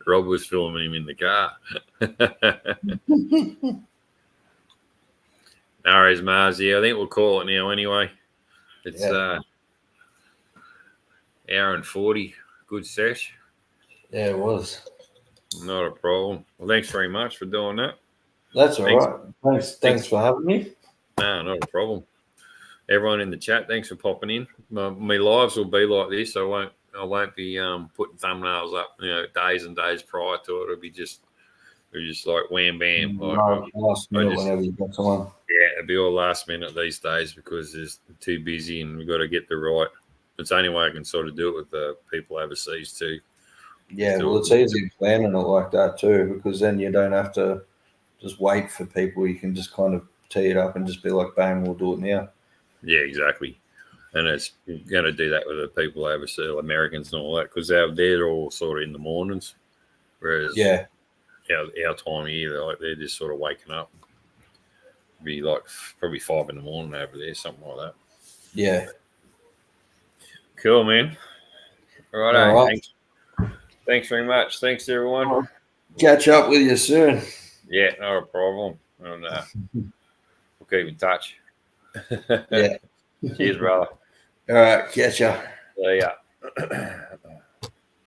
Rob was filming him in the car. No worries, Mars. Yeah, I think we'll call it now anyway. It's hour and 40. Good sesh. Yeah, it was. Not a problem. Well, thanks very much for doing that. That's all right. Thanks for having me. No, not a problem. Everyone in the chat, thanks for popping in. My lives will be like this. I won't be putting thumbnails up, days and days prior to it. It'll be just like wham bam. Last minute whenever you got someone. Yeah, it'll be all last minute these days because it's too busy and we've got to get the right. It's the only way I can sort of do it with the people overseas too. Yeah, well, it's easy planning it like that too, because then you don't have to just wait for people. You can just kind of tee it up and just be like, bang, we'll do it now. Yeah, exactly. And you're going to do that with the people overseas, Americans and all that, because they're all sort of in the mornings, whereas our time of year, they're just sort of waking up. Be like probably 5 a.m. over there, something like that. Yeah. Cool, man. All right. All right. Thanks very much. Thanks, everyone. Catch up with you soon. Yeah, not a problem. And, we'll keep in touch. Yeah. Cheers, brother. All right. Catch ya. See ya.